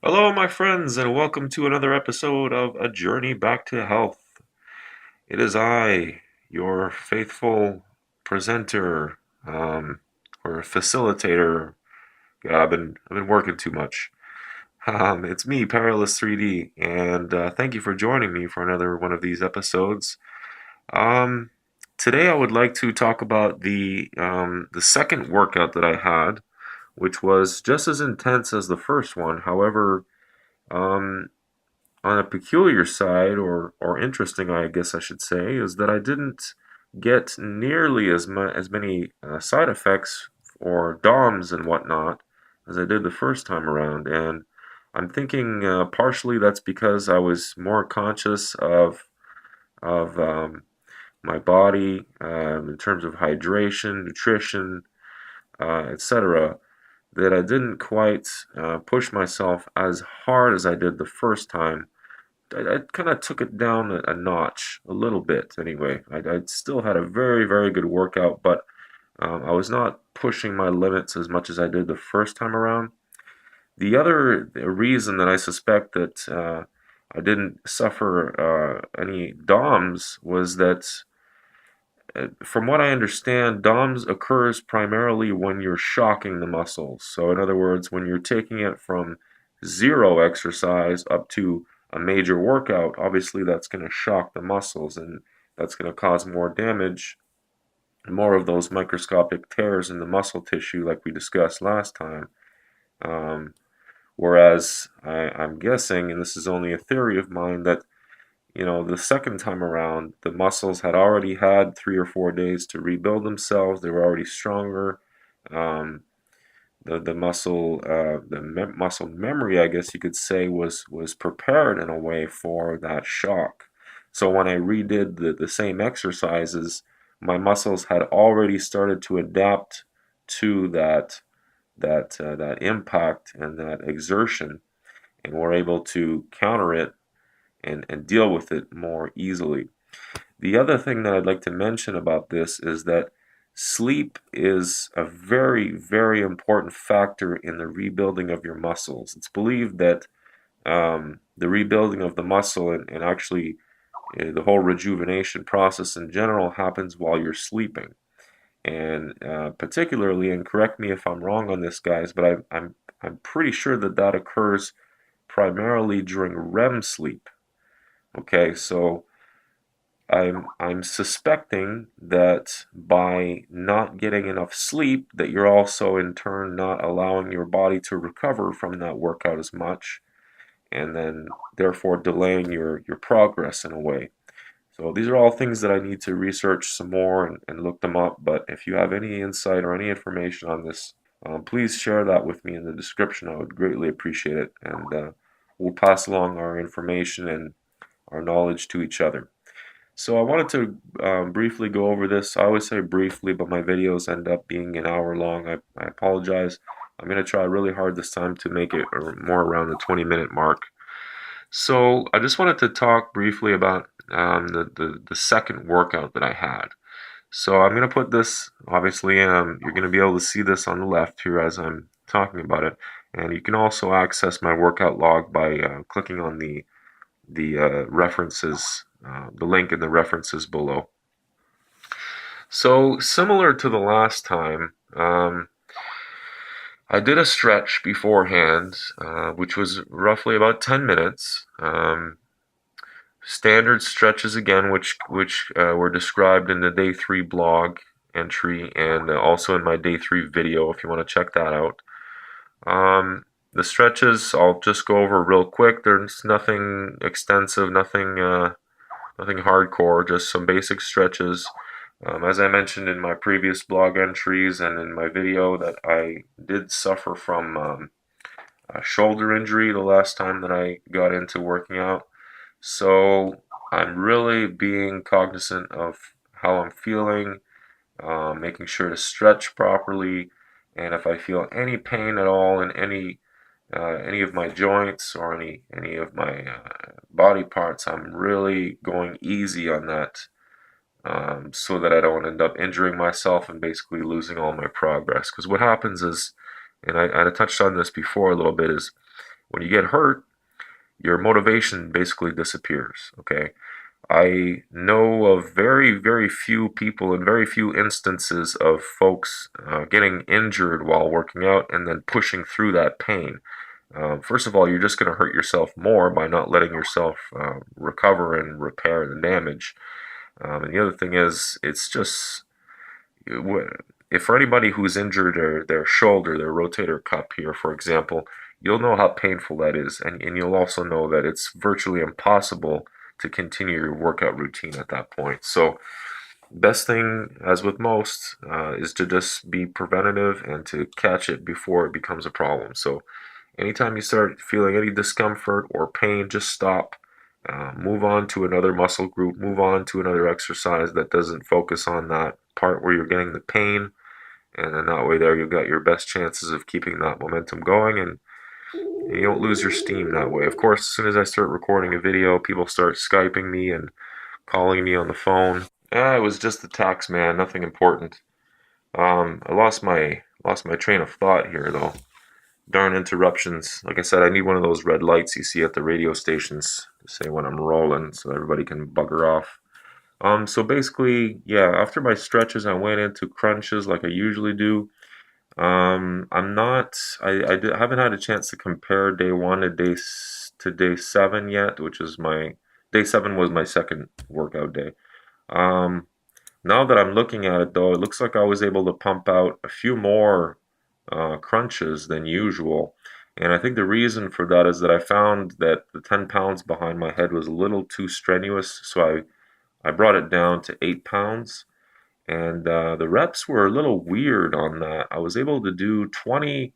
Hello, my friends, and welcome to another episode of A Journey Back to Health. It is I, your faithful presenter, or facilitator. God, I've been working too much. It's me, Perilous 3D, and thank you for joining me for another one of these episodes. Um, Today, I would like to talk about the second workout that I had, which was just as intense as the first one. However, um, on a peculiar side, or interesting, I guess I should say, is that I didn't get nearly as many side effects or DOMs and whatnot as I did the first time around. And I'm thinking partially that's because I was more conscious of my body in terms of hydration, nutrition, etc. That I didn't quite push myself as hard as I did the first time. I kind of took it down a notch, a little bit anyway. I still had a very, very good workout, but I was not pushing my limits as much as I did the first time around. The other reason that I suspect that I didn't suffer any DOMs was that, from what I understand, DOMs occurs primarily when you're shocking the muscles. So, in other words, when you're taking it from zero exercise up to a major workout, obviously that's going to shock the muscles and that's going to cause more damage, more of those microscopic tears in the muscle tissue, like we discussed last time. Um, Whereas I'm guessing, and this is only a theory of mine, that the second time around, the muscles had already had 3 or 4 days to rebuild themselves. They were already stronger. Um, the muscle memory, I guess you could say, was prepared in a way for that shock. So when I redid the same exercises, my muscles had already started to adapt to that impact and that exertion, and were able to counter it and deal with it more easily. The other thing that I'd like to mention about this is that sleep is a very, very important factor in the rebuilding of your muscles. It's believed that the rebuilding of the muscle and actually the whole rejuvenation process in general happens while you're sleeping. And particularly, and correct me if I'm wrong on this, guys, but I'm pretty sure that that occurs primarily during REM sleep. Okay, so I'm suspecting that by not getting enough sleep, that you're also in turn not allowing your body to recover from that workout as much, and then therefore delaying your progress in a way. So these are all things that I need to research some more and look them up. But if you have any insight or any information on this, please share that with me in the description. I would greatly appreciate it, and we'll pass along our information and our knowledge to each other. So I wanted to briefly go over this. I always say briefly, but my videos end up being an hour long. I apologize. I'm going to try really hard this time to make it more around the 20-minute mark. So I just wanted to talk briefly about the second workout that I had. So I'm going to put this, obviously, you're going to be able to see this on the left here as I'm talking about it. And you can also access my workout log by clicking on the references, the link in the references below. So similar to the last time, I did a stretch beforehand, which was roughly about 10 minutes. Standard stretches again, which were described in the day 3 blog entry and also in my day 3 video if you want to check that out. The stretches I'll just go over real quick. There's nothing extensive, nothing hardcore, just some basic stretches. As I mentioned in my previous blog entries and in my video, that I did suffer from a shoulder injury the last time that I got into working out. So I'm really being cognizant of how I'm feeling, making sure to stretch properly, and if I feel any pain at all in any of my joints or any of my body parts, I'm really going easy on that, so that I don't end up injuring myself and basically losing all my progress. Because what happens is, and I touched on this before a little bit, is when you get hurt, your motivation basically disappears. Okay. I know of very, very few people and very few instances of folks getting injured while working out and then pushing through that pain. First of all, you're just going to hurt yourself more by not letting yourself recover and repair the damage. And the other thing is, it's just if for anybody who's injured their shoulder, their rotator cuff here, for example, you'll know how painful that is, and you'll also know that it's virtually impossible to continue your workout routine at that point. So, best thing, as with most, is to just be preventative and to catch it before it becomes a problem. So, anytime you start feeling any discomfort or pain, just stop. Move on to another muscle group, move on to another exercise that doesn't focus on that part where you're getting the pain, and then that way there you've got your best chances of keeping that momentum going, and you don't lose your steam that way. Of course, as soon as I start recording a video, people start Skyping me and calling me on the phone. It was just the tax man, nothing important. I lost my train of thought here though. Darn interruptions. Like I said, I need one of those red lights you see at the radio stations to say when I'm rolling so everybody can bugger off. So basically, yeah, after my stretches, I went into crunches like I usually do. I'm not, haven't had a chance to compare day one to day seven yet, which is my, day seven was my second workout day. Um, Now that I'm looking at it though, it looks like I was able to pump out a few more crunches than usual. And I think the reason for that is that I found that the 10 pounds behind my head was a little too strenuous, so I brought it down to 8 pounds. And the reps were a little weird on that. I was able to do 20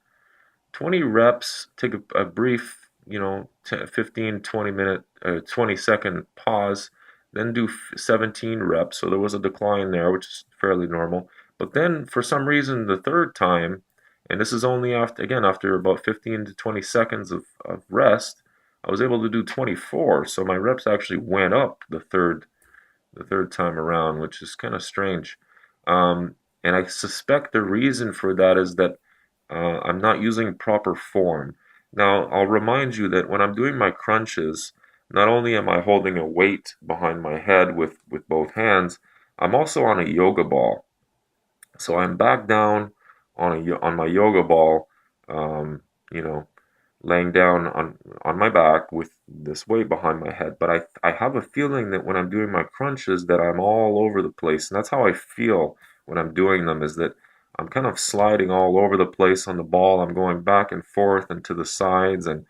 reps, take a brief, 15, 20-minute, 20-second pause, then do 17 reps. So there was a decline there, which is fairly normal. But then for some reason, the third time, and this is only after about 15 to 20 seconds of rest, I was able to do 24. So my reps actually went up the third time around, which is kind of strange. And I suspect the reason for that is that I'm not using proper form. Now, I'll remind you that when I'm doing my crunches, not only am I holding a weight behind my head with both hands, I'm also on a yoga ball. So I'm back down on my yoga ball, um, you know, laying down on my back with this weight behind my head. But I have a feeling that when I'm doing my crunches that I'm all over the place. And that's how I feel when I'm doing them, is that I'm kind of sliding all over the place on the ball. I'm going back and forth and to the sides, and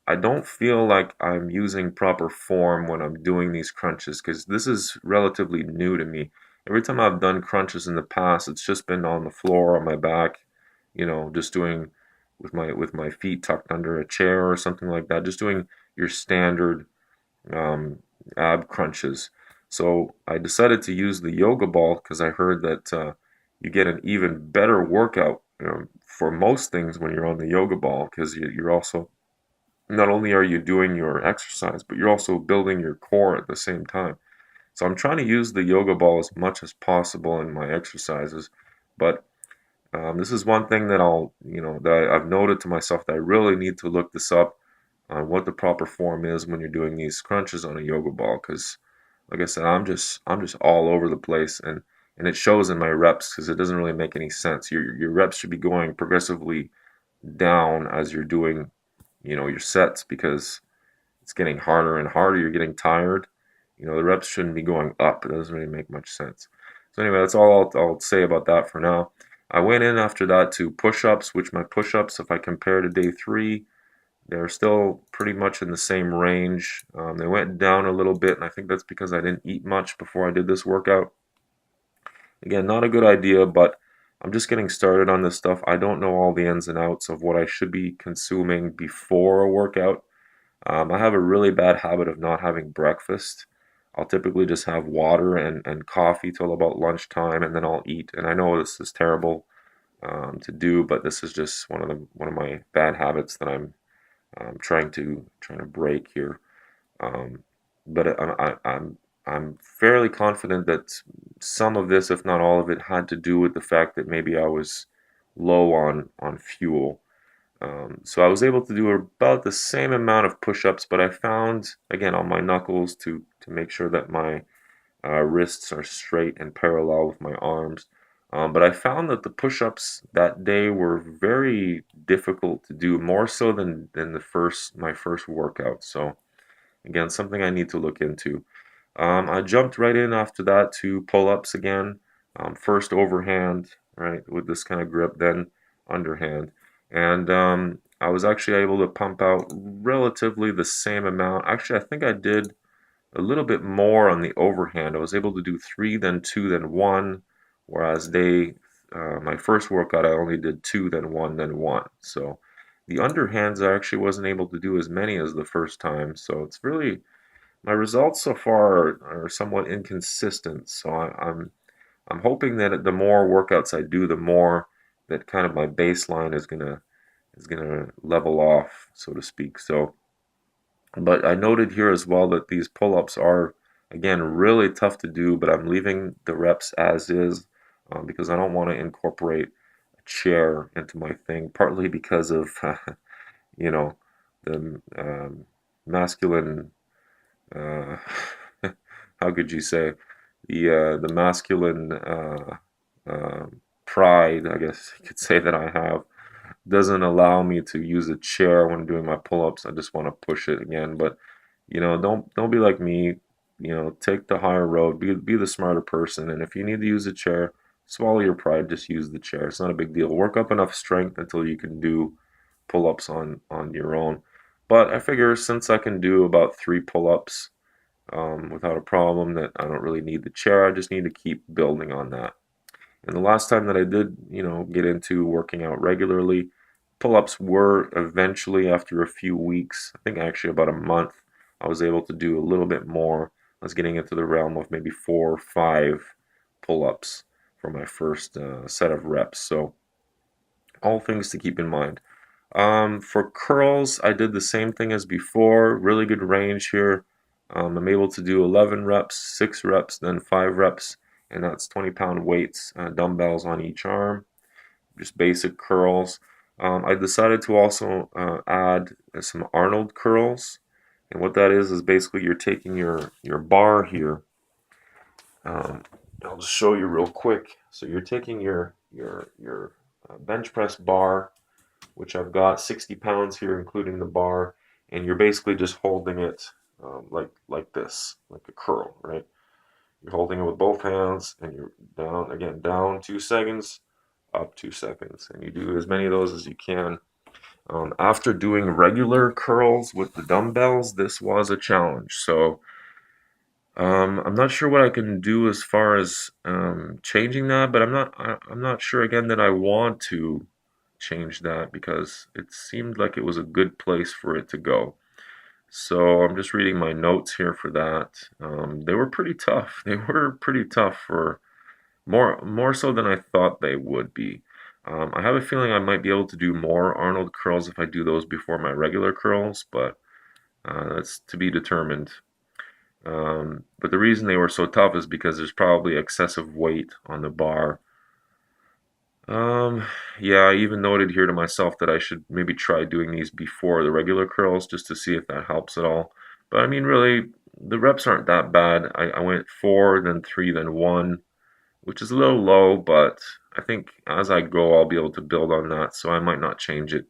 I don't feel like I'm using proper form when I'm doing these crunches because this is relatively new to me. Every time I've done crunches in the past, it's just been on the floor on my back, just doing with my feet tucked under a chair or something like that, just doing your standard um, ab crunches. So I decided to use the yoga ball because I heard that you get an even better workout for most things when you're on the yoga ball because you're also not only are you doing your exercise, but you're also building your core at the same time. So I'm trying to use the yoga ball as much as possible in my exercises, but this is one thing that I've noted to myself that I really need to look this up on what the proper form is when you're doing these crunches on a yoga ball. Because, like I said, I'm just all over the place, and it shows in my reps because it doesn't really make any sense. Your reps should be going progressively down as you're doing, your sets because it's getting harder and harder. You're getting tired. The reps shouldn't be going up. It doesn't really make much sense. So anyway, that's all I'll say about that for now. I went in after that to push-ups, which my push-ups, if I compare to day three, they're still pretty much in the same range. They went down a little bit, and I think that's because I didn't eat much before I did this workout. Again, not a good idea, but I'm just getting started on this stuff. I don't know all the ins and outs of what I should be consuming before a workout. I have a really bad habit of not having breakfast. I'll typically just have water and coffee till about lunchtime, and then I'll eat. And I know this is terrible to do, but this is just one of my bad habits that I'm trying to break here. Um, but I'm fairly confident that some of this, if not all of it, had to do with the fact that maybe I was low on fuel. So I was able to do about the same amount of push-ups, but I found, again, on my knuckles to make sure that my wrists are straight and parallel with my arms. But I found that the push-ups that day were very difficult to do, more so than my first workout. So again, something I need to look into. I jumped right in after that to pull-ups again. First overhand, right, with this kind of grip, then underhand. And I was actually able to pump out relatively the same amount. Actually, I think I did a little bit more on the overhand. I was able to do three, then two, then one, whereas my first workout, I only did two, then one, then one. So the underhands I actually wasn't able to do as many as the first time. So it's really, my results so far are somewhat inconsistent. So I'm hoping that the more workouts I do, the more that kind of my baseline is gonna level off, so to speak. So, but I noted here as well that these pull-ups are, again, really tough to do, but I'm leaving the reps as is, because I don't want to incorporate a chair into my thing, partly because of, you know, the masculine, uh, how could you say, the masculine pride, I guess you could say, that I have doesn't allow me to use a chair when doing my pull-ups. I just want to push it again. But don't be like me. Take the higher road. Be the smarter person. And if you need to use a chair, swallow your pride. Just use the chair. It's not a big deal. Work up enough strength until you can do pull-ups on your own. But I figure since I can do about 3 pull-ups without a problem, that I don't really need the chair. I just need to keep building on that. And the last time that I did, get into working out regularly, pull-ups were eventually, after a few weeks, I think actually about a month, I was able to do a little bit more. I was getting into the realm of maybe 4 or 5 pull-ups for my first set of reps. So all things to keep in mind. For curls, I did the same thing as before. Really good range here. I'm able to do 11 reps, 6 reps, then 5 reps, and that's 20-pound weights, dumbbells on each arm, just basic curls. I decided to also add some Arnold curls, and what that is basically you're taking your bar here. Um, I'll just show you real quick. So you're taking your bench press bar, which I've got 60 pounds here, including the bar, and you're basically just holding it like this, like a curl, right? You're holding it with both hands, and you're down again, down 2 seconds, up 2 seconds, and you do as many of those as you can. After doing regular curls with the dumbbells, this was a challenge. So I'm not sure what I can do as far as changing that, but I'm not sure again that I want to change that because it seemed like it was a good place for it to go. So I'm just reading my notes here for that. They were pretty tough. They were pretty tough for more so than I thought they would be. I have a feeling I might be able to do more Arnold curls if I do those before my regular curls, but that's to be determined. But the reason they were so tough is because there's probably excessive weight on the bar. Um, yeah, I even noted here to myself that I should maybe try doing these before the regular curls just to see if that helps at all. But I mean, really, the reps aren't that bad. I went 4, then 3, then 1, which is a little low, but I think as I go, I'll be able to build on that, so I might not change it.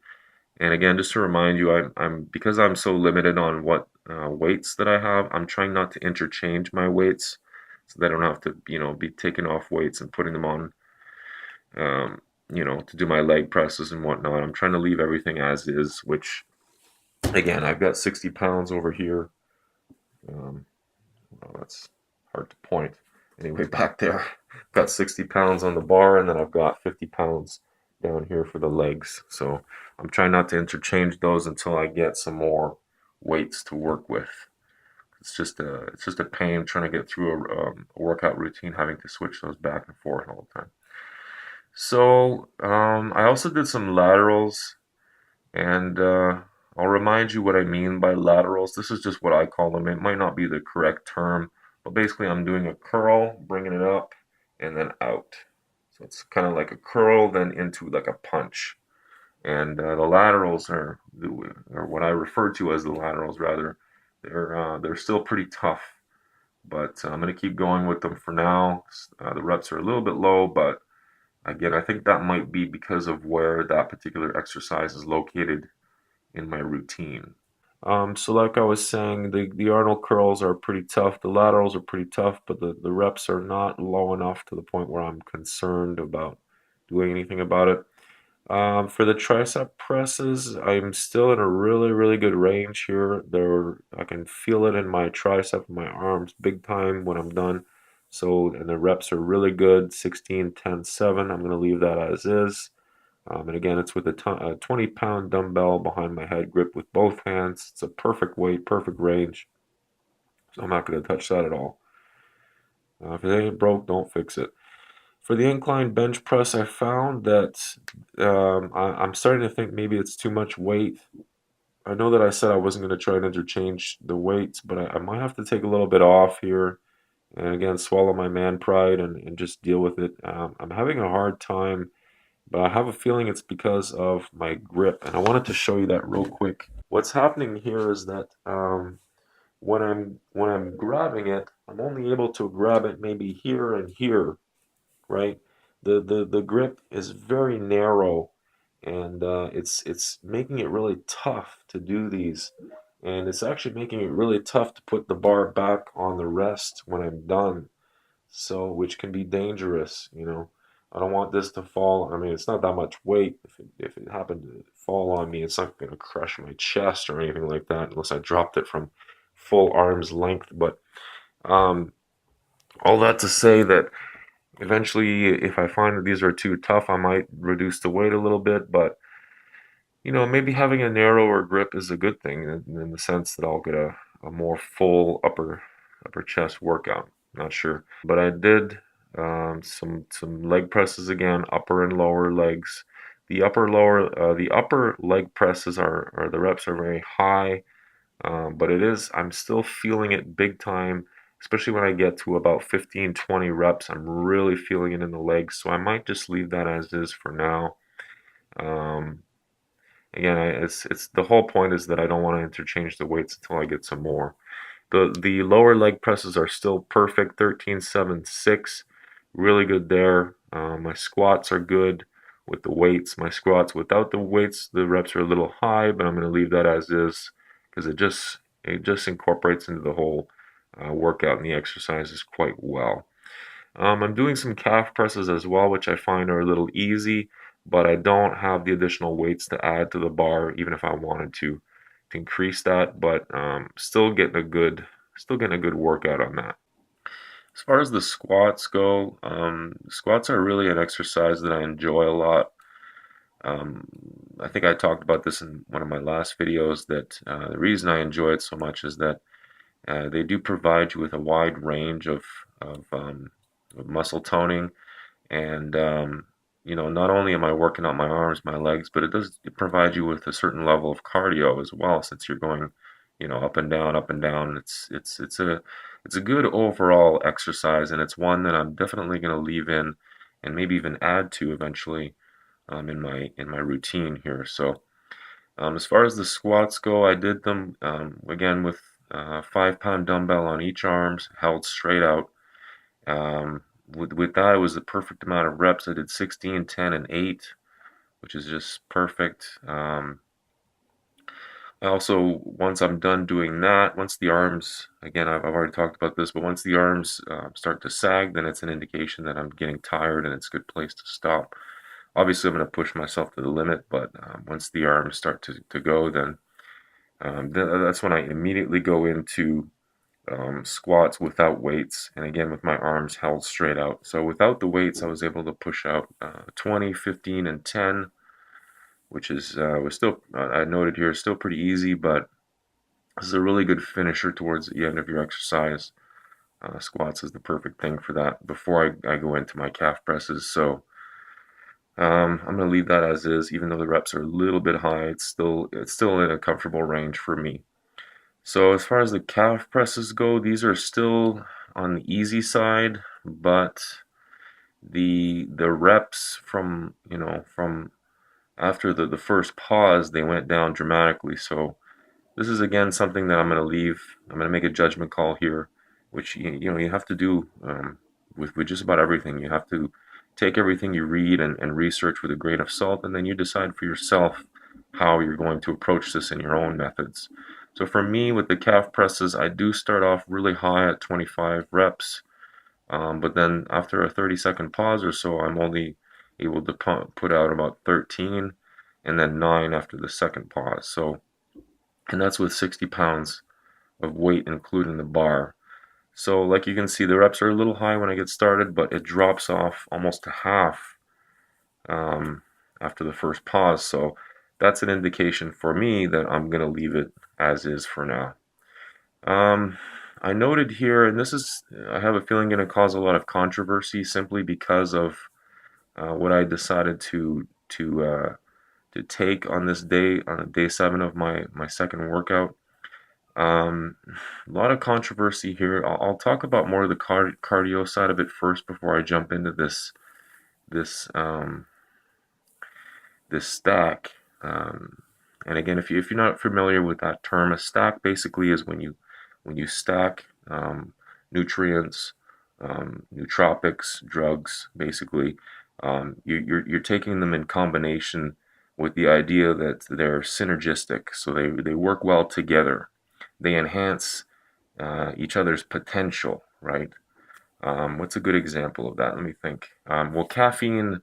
And again, just to remind you, I'm because I'm so limited on what weights that I have, I'm trying not to interchange my weights so that I don't have to, be taking off weights and putting them on, to do my leg presses and whatnot. I'm trying to leave everything as is, which again, I've got 60 pounds over here. Um, well, that's hard to point. Anyway, back there, I've got 60 pounds on the bar, and then I've got 50 pounds down here for the legs. So I'm trying not to interchange those until I get some more weights to work with. It's just a pain trying to get through a workout routine, having to switch those back and forth all the time. So I also did some laterals, and I'll remind you what I mean by laterals. This is just what I call them. It might not be the correct term, but basically I'm doing a curl, bringing it up, and then out. So it's kind of like a curl, then into like a punch. And the laterals or what I refer to as the laterals rather, they're still pretty tough. But I'm going to keep going with them for now. The reps are a little bit low, but again, I think that might be because of where that particular exercise is located in my routine. So like I was saying, the Arnold curls are pretty tough. The laterals are pretty tough, but the reps are not low enough to the point where I'm concerned about doing anything about it. For the tricep presses, I'm still in a really, really good range here. I can feel it in my tricep, my arms, big time when I'm done. So, and the reps are really good, 16, 10, 7. I'm going to leave that as is. And again, it's with a 20-pound dumbbell behind my head, grip with both hands. It's a perfect weight, perfect range. So I'm not going to touch that at all. If it ain't broke, don't fix it. For the incline bench press, I found that I'm starting to think maybe it's too much weight. I know that I said I wasn't going to try and interchange the weights, but I might have to take a little bit off here and again swallow my man pride and just deal with it. I'm having a hard time, but I have a feeling it's because of my grip, and I wanted to show you that real quick. What's happening here is that when I'm grabbing it, I'm only able to grab it maybe here and here, right? The grip is very narrow, and it's making it really tough to do these, and it's actually making it really tough to put the bar back on the rest when I'm done. So, which can be dangerous, you know. I don't want this to fall. I mean, it's not that much weight. If it happened to fall on me, it's not going to crush my chest or anything like that, unless I dropped it from full arm's length. But um, all that to say that eventually, if I find that these are too tough, I might reduce the weight a little bit. But maybe having a narrower grip is a good thing in the sense that I'll get a more full upper chest workout. Not sure, but I did some leg presses again, upper and lower legs. The upper leg presses are the reps are very high, but I'm still feeling it big time, especially when I get to about 15, 20 reps. I'm really feeling it in the legs, so I might just leave that as is for now. Um, Again, it's the whole point is that I don't want to interchange the weights until I get some more. The lower leg presses are still perfect, 13, 7, 6. Really good there. My squats are good with the weights. My squats without the weights, the reps are a little high, but I'm going to leave that as is because it just incorporates into the whole workout and the exercises quite well. I'm doing some calf presses as well, which I find are a little easy, but I don't have the additional weights to add to the bar, even if I wanted to increase that. But still getting a good workout on that. As far as the squats go, squats are really an exercise that I enjoy a lot. Um, I think I talked about this in one of my last videos that the reason I enjoy it so much is that they do provide you with a wide range of muscle toning. And not only am I working out my arms, my legs, but it provides you with a certain level of cardio as well, since you're going, up and down, up and down. It's a good overall exercise, and it's one that I'm definitely going to leave in, and maybe even add to eventually in my routine here. So as far as the squats go, I did them again with 5-pound dumbbell on each arms, held straight out. With that, it was the perfect amount of reps. I did 16, 10, and 8, which is just perfect. I also, once I'm done doing that, once the arms, again, I've already talked about this, but once the arms start to sag, then it's an indication that I'm getting tired and it's a good place to stop. Obviously, I'm going to push myself to the limit, but once the arms start to go, then that's when I immediately go into squats without weights, and again with my arms held straight out. So without the weights, I was able to push out 20, 15, and 10, which was still, I noted here, still pretty easy, but this is a really good finisher towards the end of your exercise. Squats is the perfect thing for that before I go into my calf presses. So I'm going to leave that as is, even though the reps are a little bit high. It's still in a comfortable range for me. So as far as the calf presses go, these are still on the easy side, but the reps from after the first pause, they went down dramatically. So this is again something that I'm going to leave. I'm going to make a judgment call here, which you have to do with just about everything. You have to take everything you read and research with a grain of salt, and then you decide for yourself how you're going to approach this in your own methods. So for me, with the calf presses, I do start off really high at 25 reps, but then after a 30-second pause or so, I'm only able to put out about 13, and then 9 after the second pause. So, and that's with 60 pounds of weight, including the bar. So like you can see, the reps are a little high when I get started, but it drops off almost to half um, after the first pause. So that's an indication for me that I'm going to leave it as is for now. Um, I noted here, and this is, I have a feeling, going to cause a lot of controversy simply because of what I decided to take on this day, on day 7 of my second workout. A lot of controversy here. I'll talk about more of the cardio side of it first before I jump into this this stack. And again, if you're not familiar with that term, a stack basically is when you stack nutrients, nootropics, drugs, basically. You're taking them in combination with the idea that they're synergistic, so they work well together. They enhance each other's potential, right? What's a good example of that? Let me think. Well, caffeine,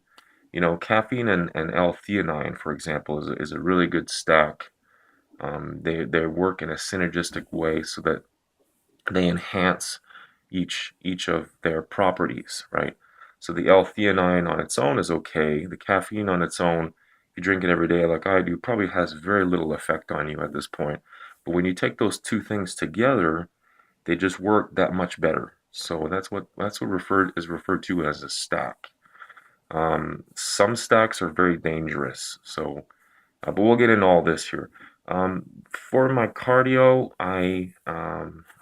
caffeine and L-theanine, for example, is a really good stack. They work in a synergistic way so that they enhance each of their properties, right? So the L-theanine on its own is okay. The caffeine on its own, if you drink it every day like I do, probably has very little effect on you at this point. But when you take those two things together, they just work that much better. So that's what is referred to as a stack. Some stacks are very dangerous. So, but we'll get into all this here. For my cardio, I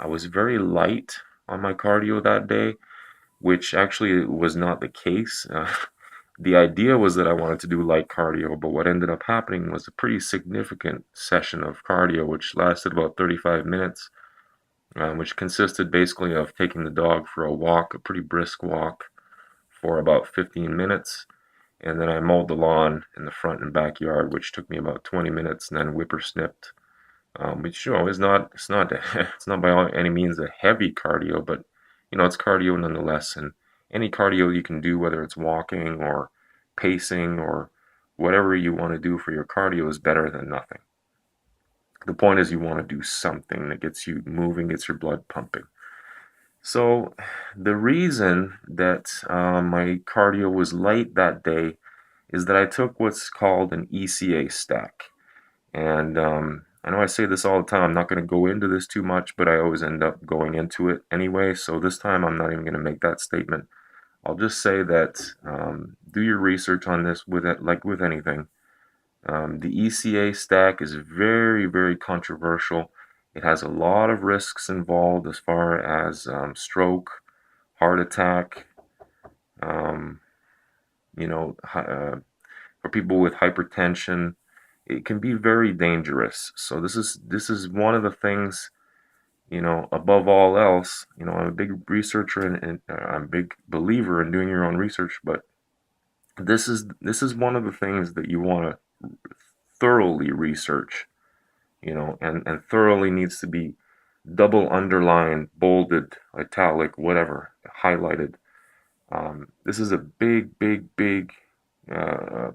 was very light on my cardio that day, which actually was not the case. The idea was that I wanted to do light cardio, but what ended up happening was a pretty significant session of cardio, which lasted about 35 minutes, which consisted basically of taking the dog for a walk, a pretty brisk walk, for about 15 minutes. And then I mowed the lawn in the front and backyard, which took me about 20 minutes, and then whipper snipped, which is not it's not by any means a heavy cardio, but it's cardio nonetheless. And any cardio you can do, whether it's walking or pacing or whatever you want to do for your cardio, is better than nothing. The point is you want to do something that gets you moving, gets your blood pumping. So the reason that my cardio was light that day is that I took what's called an ECA stack. And I know I say this all the time, I'm not going to go into this too much, but I always end up going into it anyway. So this time I'm not even going to make that statement. I'll just say that do your research on this with it, like with anything. The ECA stack is very, very controversial. It has a lot of risks involved as far as stroke, heart attack, um, for people with hypertension. It can be very dangerous. So this is one of the things, above all else, I'm a big researcher and I'm a big believer in doing your own research, but this is one of the things that you want to thoroughly research, and thoroughly needs to be double underlined, bolded, italic, whatever, highlighted. This is a big, big, big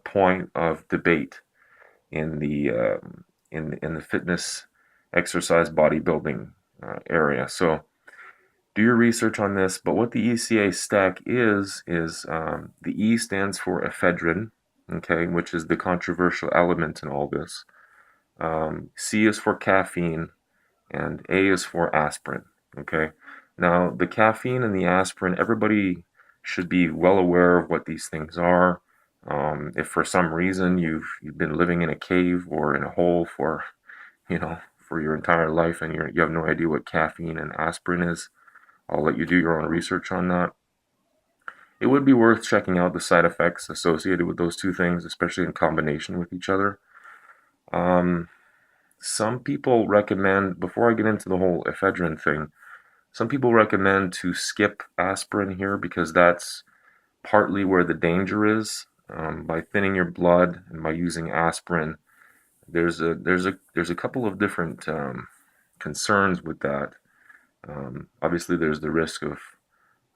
point of debate in the fitness, exercise, bodybuilding area. So do your research on this. But what the ECA stack is the E stands for ephedrine, okay, which is the controversial element in all this. C is for caffeine, and A is for aspirin. Okay. Now the caffeine and the aspirin, everybody should be well aware of what these things are. If for some reason you've been living in a cave or in a hole for your entire life and you have no idea what caffeine and aspirin is, I'll let you do your own research on that. it would be worth checking out the side effects associated with those two things, especially in combination with each other. Um, some people recommend, before I get into the whole ephedrine thing, some people recommend to skip aspirin here because that's partly where the danger is. By thinning your blood and by using aspirin, there's a couple of different concerns with that. Obviously, there's the risk of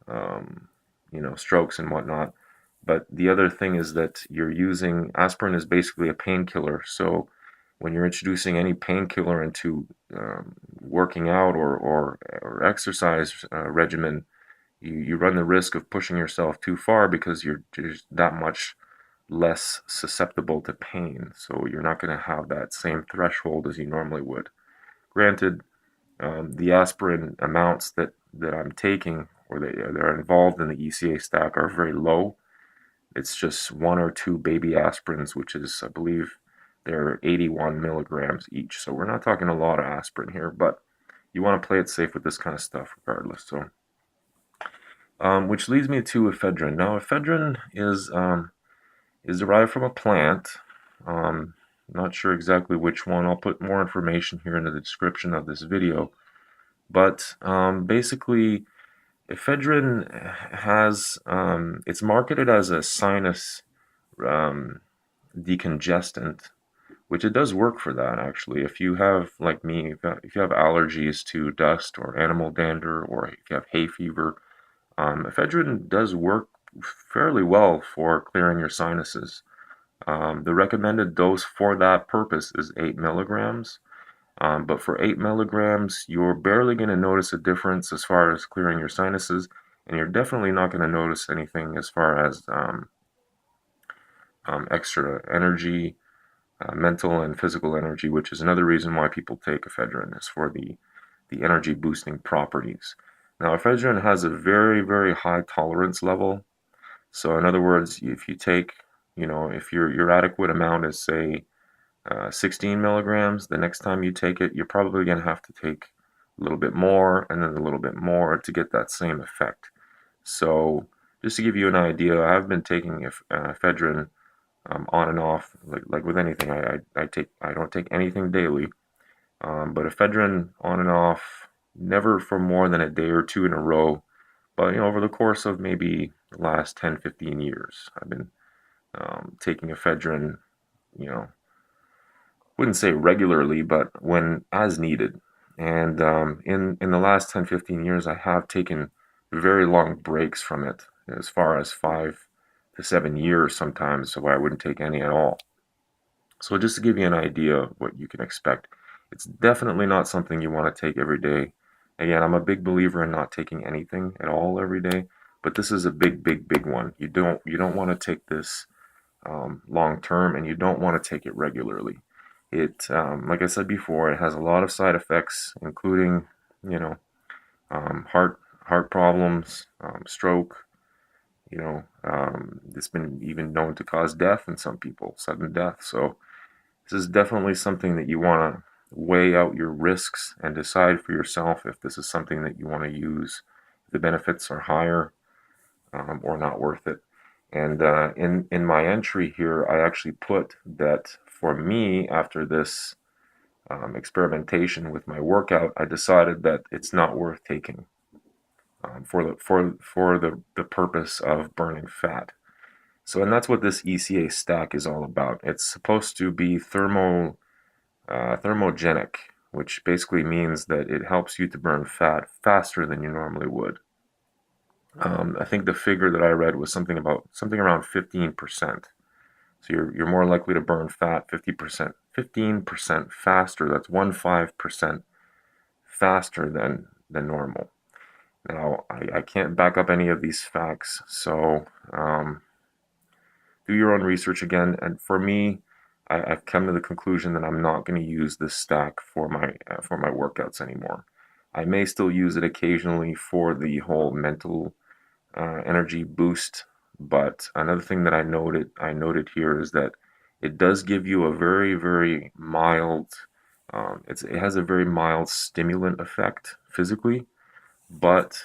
um, strokes and whatnot. But the other thing is that you're using aspirin is basically a painkiller. So when you're introducing any painkiller into working out or exercise regimen, you run the risk of pushing yourself too far because you're just that much less susceptible to pain. So you're not going to have that same threshold as you normally would. Granted, the aspirin amounts that I'm taking or that are involved in the ECA stack are very low. It's just one or two baby aspirins, which is, I believe, they're 81 milligrams each. So we're not talking a lot of aspirin here, but you want to play it safe with this kind of stuff regardless. So, which leads me to ephedrine. Now, ephedrine is derived from a plant. Not sure exactly which one. I'll put more information here in the description of this video. But basically, ephedrine it's marketed as a sinus um, decongestant, which it does work for that actually. If you have, like me, if you have allergies to dust or animal dander, or if you have hay fever, ephedrine does work fairly well for clearing your sinuses. The recommended dose for that purpose is 8 milligrams. But for 8 milligrams, you're barely going to notice a difference as far as clearing your sinuses, and you're definitely not going to notice anything as far as extra energy, mental and physical energy, which is another reason why people take ephedrine, is for the energy boosting properties. Now, ephedrine has a very, very high tolerance level. So, in other words, if you take, if your adequate amount is, say, 16 milligrams, the next time you take it, you're probably going to have to take a little bit more and then a little bit more to get that same effect. So, just to give you an idea, I've been taking ephedrine on and off, like with anything. I don't take anything daily, but ephedrine on and off, never for more than a day or two in a row. But over the course of maybe the last 10, 15 years, I've been taking ephedrine, you know, wouldn't say regularly, but when as needed. And in the last 10, 15 years, I have taken very long breaks from it, as far as 5 to 7 years sometimes, so I wouldn't take any at all. So just to give you an idea of what you can expect, it's definitely not something you want to take every day. Again, I'm a big believer in not taking anything at all every day, but this is a big, big, big one. You don't want to take this long term, and you don't want to take it regularly. Like I said before, it has a lot of side effects, including, you know, heart problems, stroke. It's been even known to cause death in some people, sudden death. So this is definitely something that you want to weigh out your risks and decide for yourself if this is something that you want to use. If the benefits are higher or not worth it. And in my entry here, I actually put that for me, after this experimentation with my workout, I decided that it's not worth taking for the purpose of burning fat. So, and that's what this ECA stack is all about. It's supposed to be thermogenic, which basically means that it helps you to burn fat faster than you normally would. I think the figure that I read was something around 15%. So you're more likely to burn fat 15% faster. That's 15% faster than normal. Now, I can't back up any of these facts, so do your own research again. And for me, I've come to the conclusion that I'm not going to use this stack for my workouts anymore. I may still use it occasionally for the whole mental energy boost. But another thing that I noted here is that it does give you a very, very mild, it has a very mild stimulant effect physically, but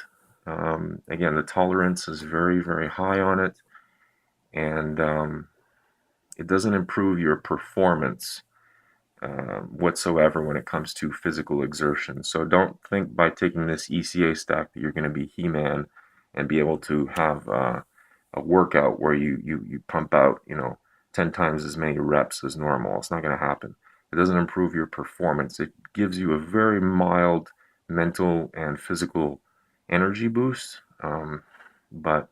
Again, the tolerance is very, very high on it, and it doesn't improve your performance whatsoever when it comes to physical exertion. So don't think by taking this ECA stack that you're going to be He-Man and be able to have a workout where you pump out, 10 times as many reps as normal. It's not going to happen. It doesn't improve your performance. It gives you a very mild mental and physical energy boost. But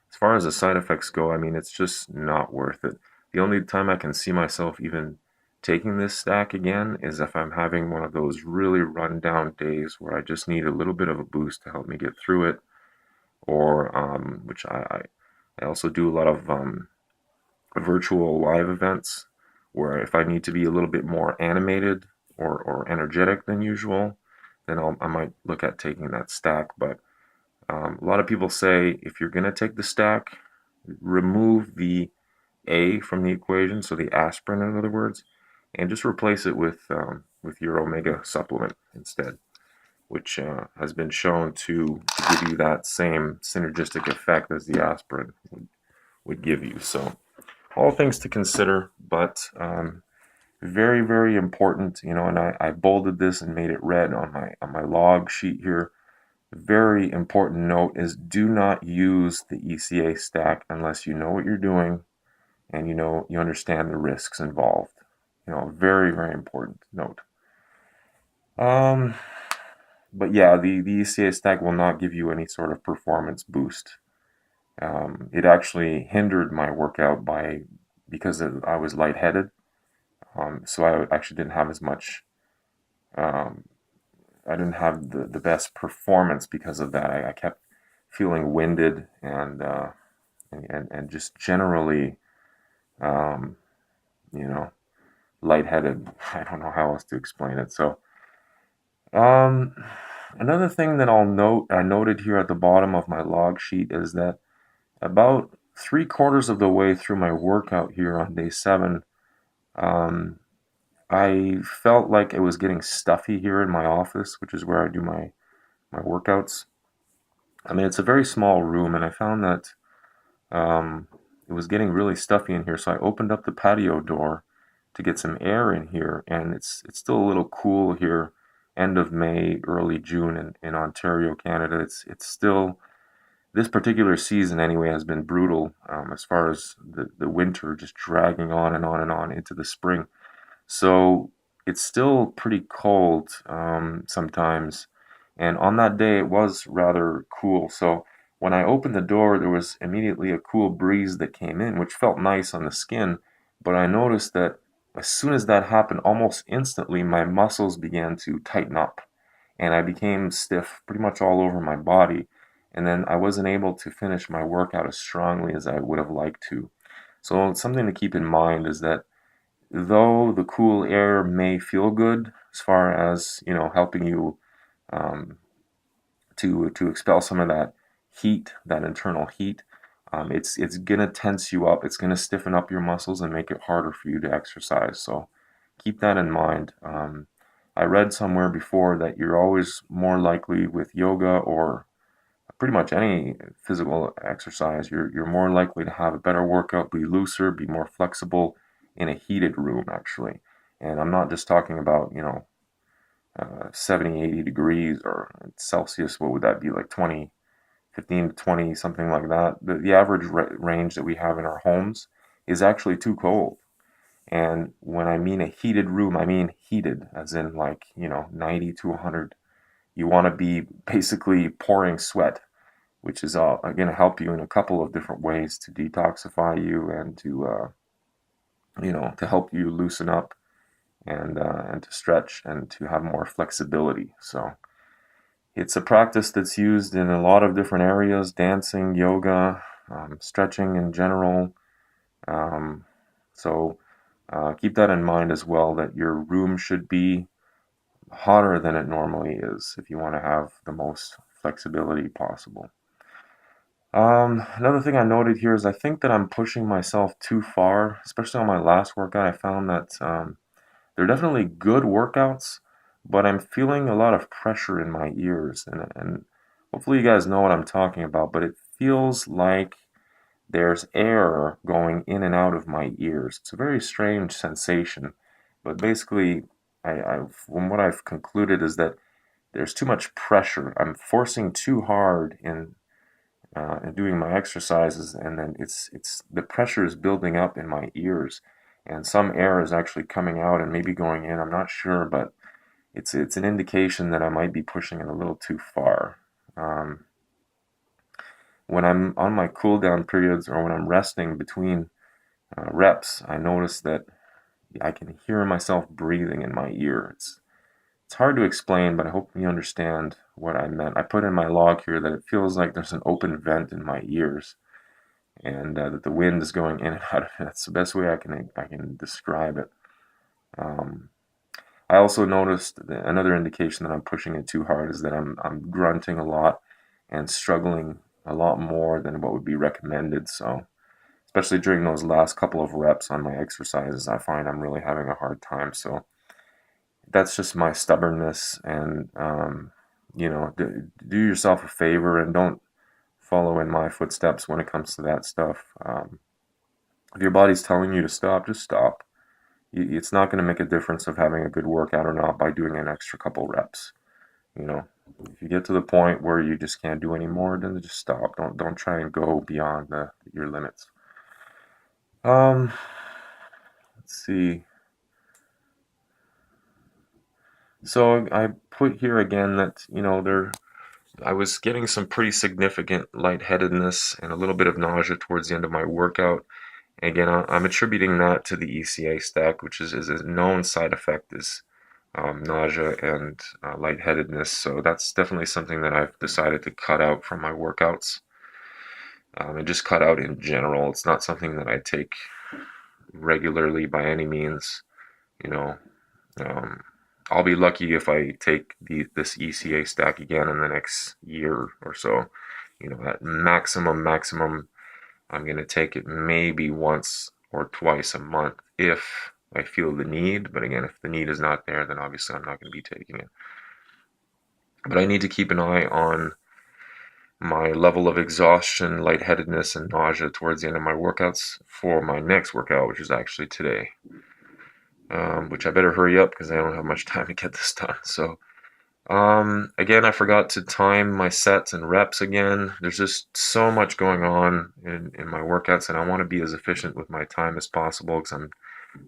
as far as the side effects go, I mean, it's just not worth it. The only time I can see myself even taking this stack again is if I'm having one of those really run down days where I just need a little bit of a boost to help me get through it, or which I also do a lot of virtual live events where if I need to be a little bit more animated or energetic than usual, then I might look at taking that stack. But a lot of people say if you're going to take the stack, remove the A from the equation, so the aspirin, in other words, and just replace it with your omega supplement instead, which has been shown to give you that same synergistic effect as the aspirin would give you. So all things to consider, but very, very important, and I bolded this and made it red on my log sheet here. Very important note is do not use the ECA stack unless you know what you're doing and you understand the risks involved. Very, very important note. Um, but yeah, the ECA stack will not give you any sort of performance boost. It actually hindered my workout because I was lightheaded. So I actually didn't have as much. Um, I didn't have the best performance because of that. I kept feeling winded and just generally, um, you know, lightheaded. I don't know how else to explain it. So, um, another thing that I noted here at the bottom of my log sheet is that about 3/4 of the way through my workout here on day 7, um, I felt like it was getting stuffy here in my office, which is where I do my workouts. I mean, it's a very small room, and I found that it was getting really stuffy in here, so I opened up the patio door to get some air in here, and it's still a little cool here, end of May, early June in Ontario, Canada. It's still this particular season anyway has been brutal as far as the winter just dragging on and on and on into the spring. So it's still pretty cold sometimes. And on that day, it was rather cool. So when I opened the door, there was immediately a cool breeze that came in, which felt nice on the skin. But I noticed that as soon as that happened, almost instantly, my muscles began to tighten up. And I became stiff pretty much all over my body. And then I wasn't able to finish my workout as strongly as I would have liked to. So something to keep in mind is that though the cool air may feel good as far as helping you um, to expel some of that heat, that internal heat, it's gonna tense you up. It's gonna stiffen up your muscles and make it harder for you to exercise. So keep that in mind. I read somewhere before that you're always more likely with yoga or pretty much any physical exercise, you're more likely to have a better workout, be looser, be more flexible in a heated room, actually. And I'm not just talking about, 70, 80 degrees or Celsius. What would that be, like 20, 15 to 20, something like that? The average range that we have in our homes is actually too cold. And when I mean a heated room, I mean heated, as in like, 90 to 100. You want to be basically pouring sweat, which is going to help you in a couple of different ways to detoxify you and to help you loosen up and to stretch and to have more flexibility. So it's a practice that's used in a lot of different areas: dancing, yoga, stretching in general. Um, so keep that in mind as well, that your room should be hotter than it normally is if you want to have the most flexibility possible. Another thing I noted here is I think that I'm pushing myself too far, especially on my last workout. I found that they're definitely good workouts, but I'm feeling a lot of pressure in my ears, and Hopefully you guys know what I'm talking about, but it feels like there's air going in and out of my ears. It's a very strange sensation, but basically, from what I've concluded is that there's too much pressure. I'm forcing too hard in doing my exercises, and then it's the pressure is building up in my ears, and some air is actually coming out and maybe going in. I'm not sure, but it's an indication that I might be pushing it a little too far. Um, when I'm on my cool down periods or when I'm resting between reps, I notice that I can hear myself breathing in my ear. It's hard to explain, but I hope you understand what I meant. I put in my log here that it feels like there's an open vent in my ears, and that the wind is going in and out of it. That's the best way I can describe it. Um, I also noticed that another indication that I'm pushing it too hard is that I'm grunting a lot and struggling a lot more than what would be recommended. So especially during those last couple of reps on my exercises, I find I'm really having a hard time. So that's just my stubbornness, and do yourself a favor and don't follow in my footsteps when it comes to that stuff. If your body's telling you to stop, just stop. It's not going to make a difference of having a good workout or not by doing an extra couple reps. You know, if you get to the point where you just can't do anymore, then just stop. Don't try and go beyond your limits. Um, let's see. So I put here again that I was getting some pretty significant lightheadedness and a little bit of nausea towards the end of my workout. And again, I'm attributing that to the ECA stack, which is a known side effect is nausea and lightheadedness. So that's definitely something that I've decided to cut out from my workouts, and just cut out in general. It's not something that I take regularly by any means. You know, um, I'll be lucky if I take this ECA stack again in the next year or so. At maximum, I'm going to take it maybe once or twice a month if I feel the need. But again, if the need is not there, then obviously I'm not going to be taking it. But I need to keep an eye on my level of exhaustion, lightheadedness, and nausea towards the end of my workouts for my next workout, which is actually today. Which I better hurry up because I don't have much time to get this done. So, again, I forgot to time my sets and reps again. There's just so much going on in my workouts, and I want to be as efficient with my time as possible because I'm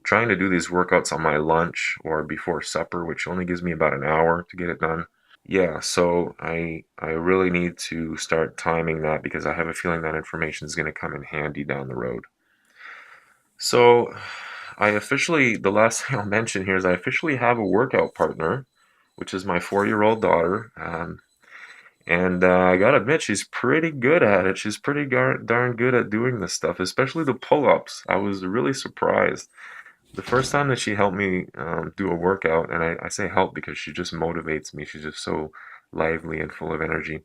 trying to do these workouts on my lunch or before supper, which only gives me about an hour to get it done. Yeah, so I really need to start timing that because I have a feeling that information is going to come in handy down the road. So the last thing I'll mention here is I officially have a workout partner, which is my 4-year-old daughter. And I gotta admit, she's pretty good at it. She's pretty darn good at doing this stuff, especially the pull-ups. I was really surprised. The first time that she helped me do a workout, and I say help because she just motivates me. She's just so lively and full of energy.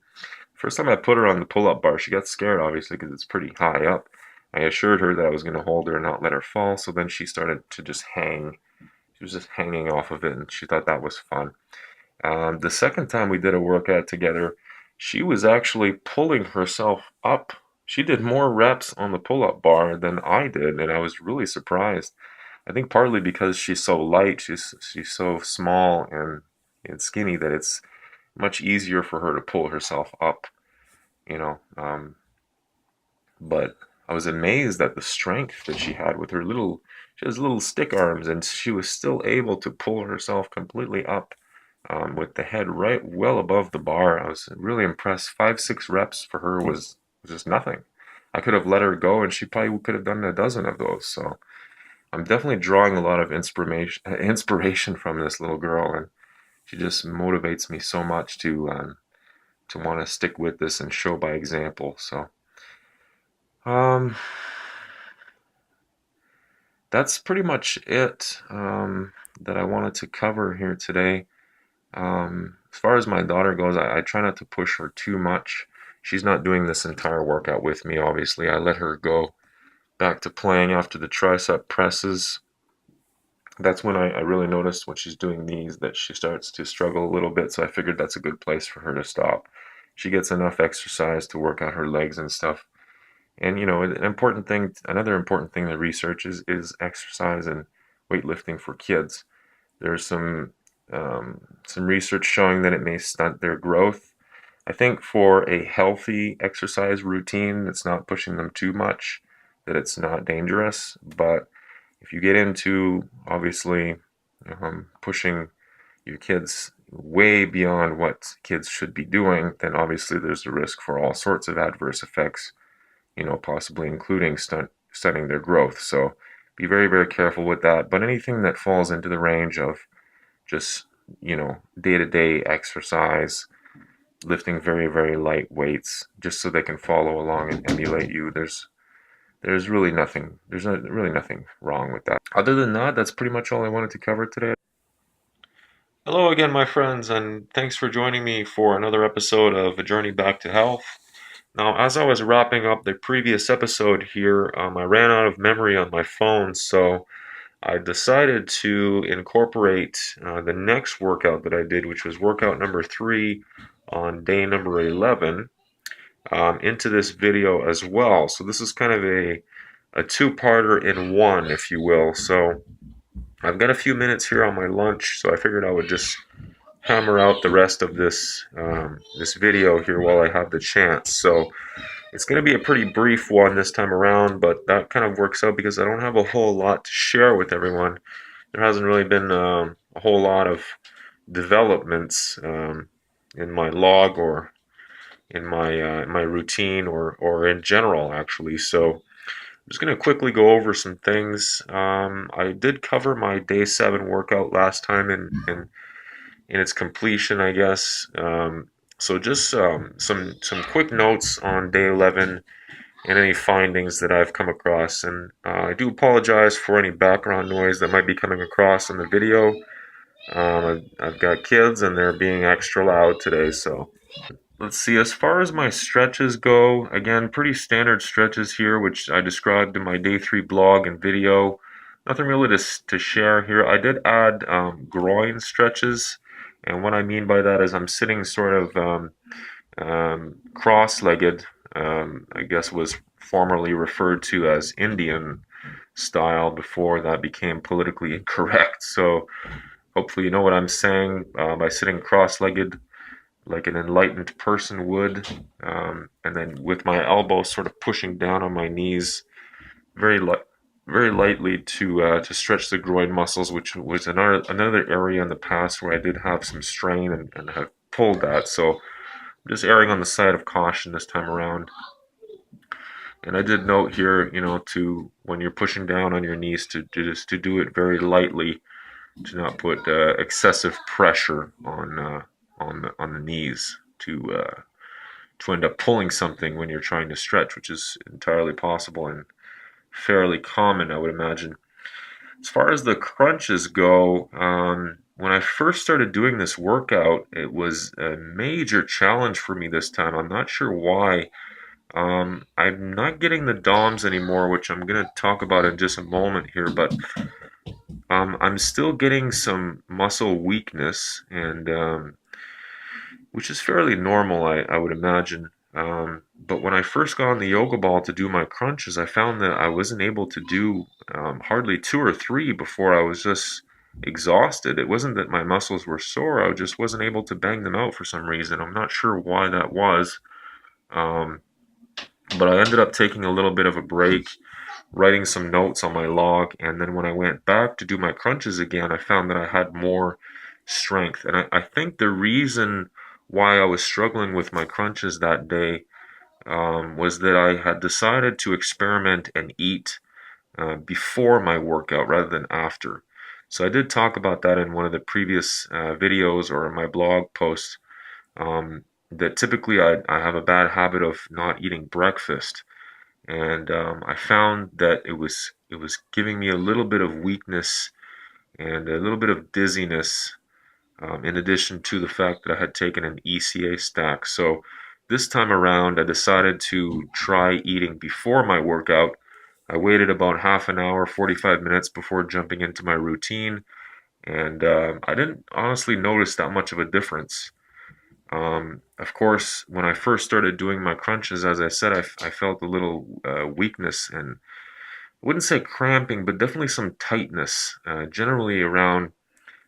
First time I put her on the pull-up bar, she got scared, obviously, because it's pretty high up. I assured her that I was going to hold her and not let her fall, so then she started to just hang. She was just hanging off of it, and she thought that was fun. The second time we did a workout together, she was actually pulling herself up. She did more reps on the pull-up bar than I did, and I was really surprised. I think partly because she's so light, she's so small and skinny that it's much easier for her to pull herself up, you know. But I was amazed at the strength that she had with she has little stick arms, and she was still able to pull herself completely up with the head right well above the bar. I was really impressed. 5, 6 reps for her was just nothing. I could have let her go, and she probably could have done a dozen of those. So I'm definitely drawing a lot of inspiration from this little girl, and she just motivates me so much to want to stick with this and show by example. So, um, that's pretty much it that I wanted to cover here today. As far as my daughter goes, I try not to push her too much. She's not doing this entire workout with me, obviously. I let her go back to playing after the tricep presses. That's when I really noticed when she's doing these that she starts to struggle a little bit, so I figured that's a good place for her to stop. she gets enough exercise to work out her legs and stuff. And another important thing to research is exercise and weightlifting for kids. There's some research showing that it may stunt their growth. I think for a healthy exercise routine that's not pushing them too much, that it's not dangerous. But if you get into obviously pushing your kids way beyond what kids should be doing, then obviously there's a risk for all sorts of adverse effects, possibly including stunting their growth. So be very, very careful with that. But anything that falls into the range of just, day-to-day exercise, lifting very, very light weights, just so they can follow along and emulate you, there's really nothing wrong with that. Other than that, that's pretty much all I wanted to cover today. Hello again, my friends, and thanks for joining me for another episode of A Journey Back to Health. Now, as I was wrapping up the previous episode here, I ran out of memory on my phone, so I decided to incorporate the next workout that I did, which was workout number 3 on day number 11, into this video as well. So this is kind of a two-parter in one, if you will. So I've got a few minutes here on my lunch, so I figured I would just hammer out the rest of this video here while I have the chance. So it's going to be a pretty brief one this time around, but that kind of works out because I don't have a whole lot to share with everyone. There hasn't really been a whole lot of developments in my log or in my routine or in general, actually. So I'm just going to quickly go over some things. I did cover my day 7 workout last time in its completion, I guess. So just some quick notes on day 11 and any findings that I've come across. And I do apologize for any background noise that might be coming across in the video. I've got kids and they're being extra loud today, so. Let's see, as far as my stretches go, again, pretty standard stretches here, which I described in my day 3 blog and video. Nothing really to share here. I did add groin stretches, and what I mean by that is I'm sitting sort of cross-legged, I guess was formerly referred to as Indian style before that became politically incorrect. So hopefully you know what I'm saying by sitting cross-legged like an enlightened person would, and then with my elbow sort of pushing down on my knees very lightly to stretch the groin muscles, which was another area in the past where I did have some strain and have pulled that. So I'm just erring on the side of caution this time around. And I did note here, to when you're pushing down on your knees to do it very lightly, to not put excessive pressure on the knees to end up pulling something when you're trying to stretch, which is entirely possible and fairly common, I would imagine. As far as the crunches go, when I first started doing this workout, it was a major challenge for me this time. I'm not sure why. I'm not getting the DOMs anymore, which I'm going to talk about in just a moment here, but I'm still getting some muscle weakness, and which is fairly normal, I would imagine. But when I first got on the yoga ball to do my crunches, I found that I wasn't able to do hardly 2 or 3 before I was just exhausted. It wasn't that my muscles were sore, I just wasn't able to bang them out for some reason. I'm not sure why that was. But I ended up taking a little bit of a break, writing some notes on my log, and then when I went back to do my crunches again, I found that I had more strength. And I think the reason why I was struggling with my crunches that day was that I had decided to experiment and eat before my workout rather than after. So I did talk about that in one of the previous videos or in my blog posts, that typically I have a bad habit of not eating breakfast. And I found that it was giving me a little bit of weakness and a little bit of dizziness, in addition to the fact that I had taken an ECA Stack. So this time around, I decided to try eating before my workout. I waited about half an hour, 45 minutes before jumping into my routine, and I didn't honestly notice that much of a difference. Of course, when I first started doing my crunches, as I said, I felt a little weakness and I wouldn't say cramping, but definitely some tightness, generally around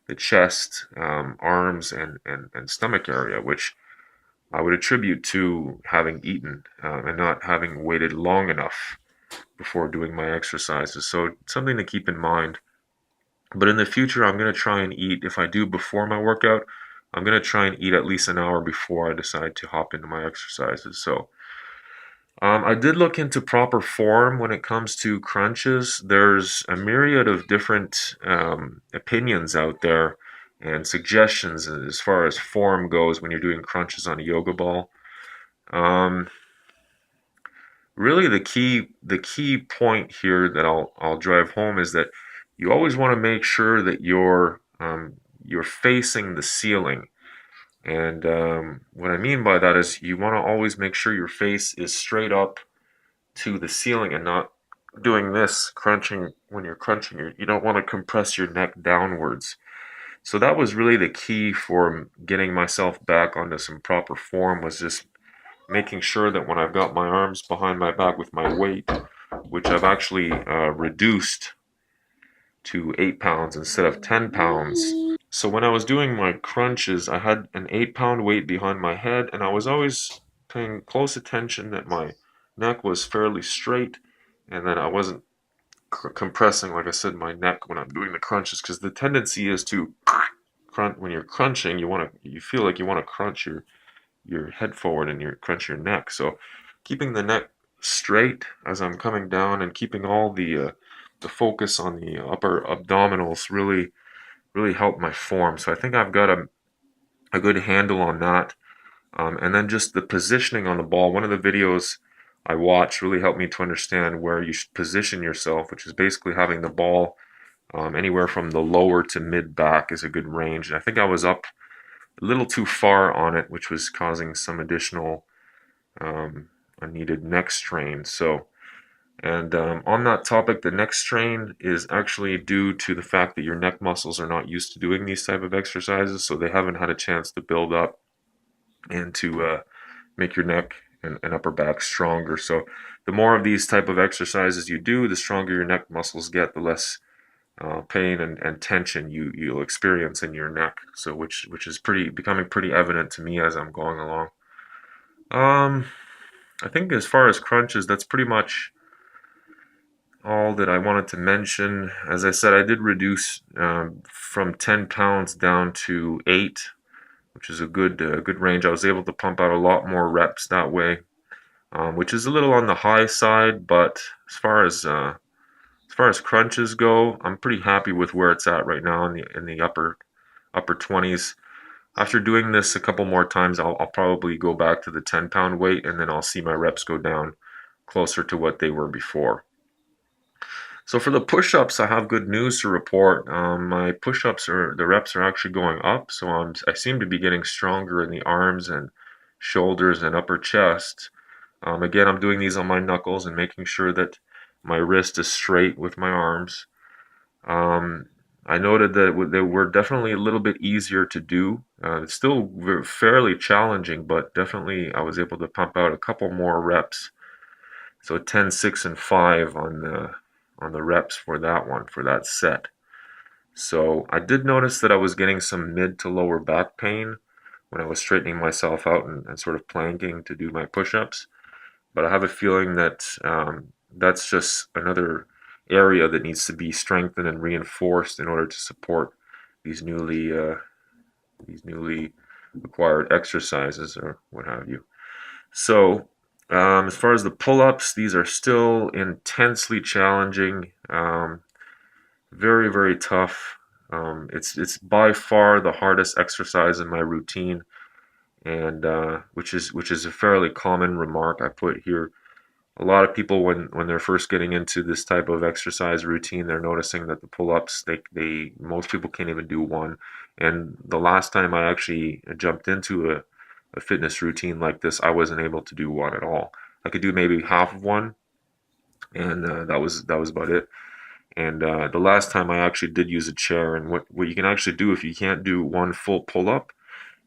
the chest, arms, and stomach area, which I would attribute to having eaten and not having waited long enough before doing my exercises. So something to keep in mind. But in the future, I'm going to try and eat, if I do before my workout, I'm going to try and eat at least an hour before I decide to hop into my exercises. So I did look into proper form when it comes to crunches. There's a myriad of different opinions out there and suggestions as far as form goes when you're doing crunches on a yoga ball. Um, Really, the key point here that I'll drive home is that you always want to make sure that you're facing the ceiling. And what I mean by that is you want to always make sure your face is straight up to the ceiling and not doing this crunching when you're crunching. You don't want to compress your neck downwards. So that was really the key for getting myself back onto some proper form, was just making sure that when I've got my arms behind my back with my weight, which I've actually reduced to 8 pounds instead of 10 pounds. So when I was doing my crunches, I had an 8-pound weight behind my head, and I was always paying close attention that my neck was fairly straight and that I wasn't compressing, like I said, my neck when I'm doing the crunches, because the tendency is to crunch when you're crunching. You feel like you want to crunch your head forward and you crunch your neck. So keeping the neck straight as I'm coming down and keeping all the focus on the upper abdominals really helped my form. So I think I've got a good handle on that. And then just the positioning on the ball. One of the videos I watched really helped me to understand where you should position yourself, which is basically having the ball anywhere from the lower to mid back is a good range. And I think I was up a little too far on it, which was causing some additional unneeded neck strain. So, and on that topic, the neck strain is actually due to the fact that your neck muscles are not used to doing these type of exercises, so they haven't had a chance to build up and to make your neck and upper back stronger. So the more of these type of exercises you do, the stronger your neck muscles get, the less pain and tension you'll experience in your neck. So which is becoming pretty evident to me as I'm going along. Um, I think as far as crunches, that's pretty much all that I wanted to mention. As I said, I did reduce from 10 pounds down to 8, which is a good range. I was able to pump out a lot more reps that way, which is a little on the high side, but as far as crunches go, I'm pretty happy with where it's at right now in the upper 20s. After doing this a couple more times, I'll probably go back to the 10-pound weight, and then I'll see my reps go down closer to what they were before. So for the push-ups, I have good news to report. My push-ups the reps are actually going up, so I seem to be getting stronger in the arms and shoulders and upper chest. Again, I'm doing these on my knuckles and making sure that my wrist is straight with my arms. I noted that they were definitely a little bit easier to do. It's still fairly challenging, but definitely I was able to pump out a couple more reps. So 10, 6, and 5 on the reps for that set. So I did notice that I was getting some mid to lower back pain when I was straightening myself out and sort of planking to do my push-ups. But I have a feeling that that's just another area that needs to be strengthened and reinforced in order to support these newly acquired exercises or what have you. So as far as the pull-ups, these are still intensely challenging, very, very tough. It's by far the hardest exercise in my routine, and which is a fairly common remark I put here. A lot of people, when they're first getting into this type of exercise routine, they're noticing that the pull-ups, they most people can't even do one. And the last time I actually jumped into a fitness routine like this, I wasn't able to do one at all. I could do maybe half of one, and that was about it. And the last time I actually did use a chair, and what you can actually do if you can't do one full pull-up,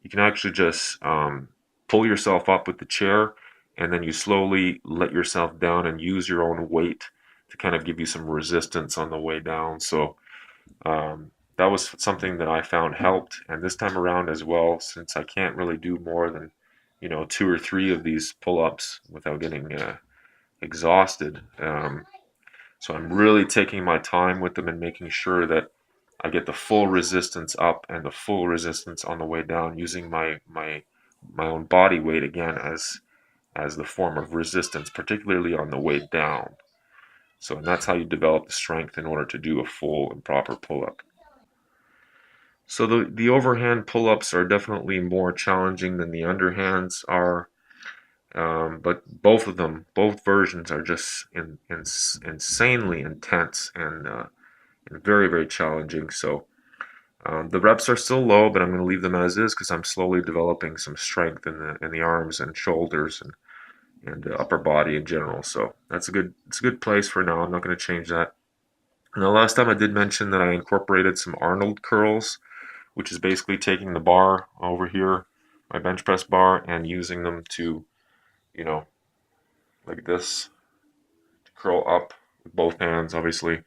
you can actually just pull yourself up with the chair, and then you slowly let yourself down and use your own weight to kind of give you some resistance on the way down. So that was something that I found helped. And this time around as well, since I can't really do more than, two or three of these pull-ups without getting exhausted. So I'm really taking my time with them and making sure that I get the full resistance up and the full resistance on the way down, using my own body weight again as the form of resistance, particularly on the way down. So, and that's how you develop the strength in order to do a full and proper pull-up. So the overhand pull-ups are definitely more challenging than the underhands are, but both of them, both versions are just insanely intense and very, very challenging. So the reps are still low, but I'm going to leave them as is because I'm slowly developing some strength in the arms and shoulders and upper body in general. So it's a good place for now. I'm not going to change that. And the last time I did mention that I incorporated some Arnold curls, which is basically taking the bar over here, my bench press bar, and using them to, you know, like this, to curl up with both hands, obviously,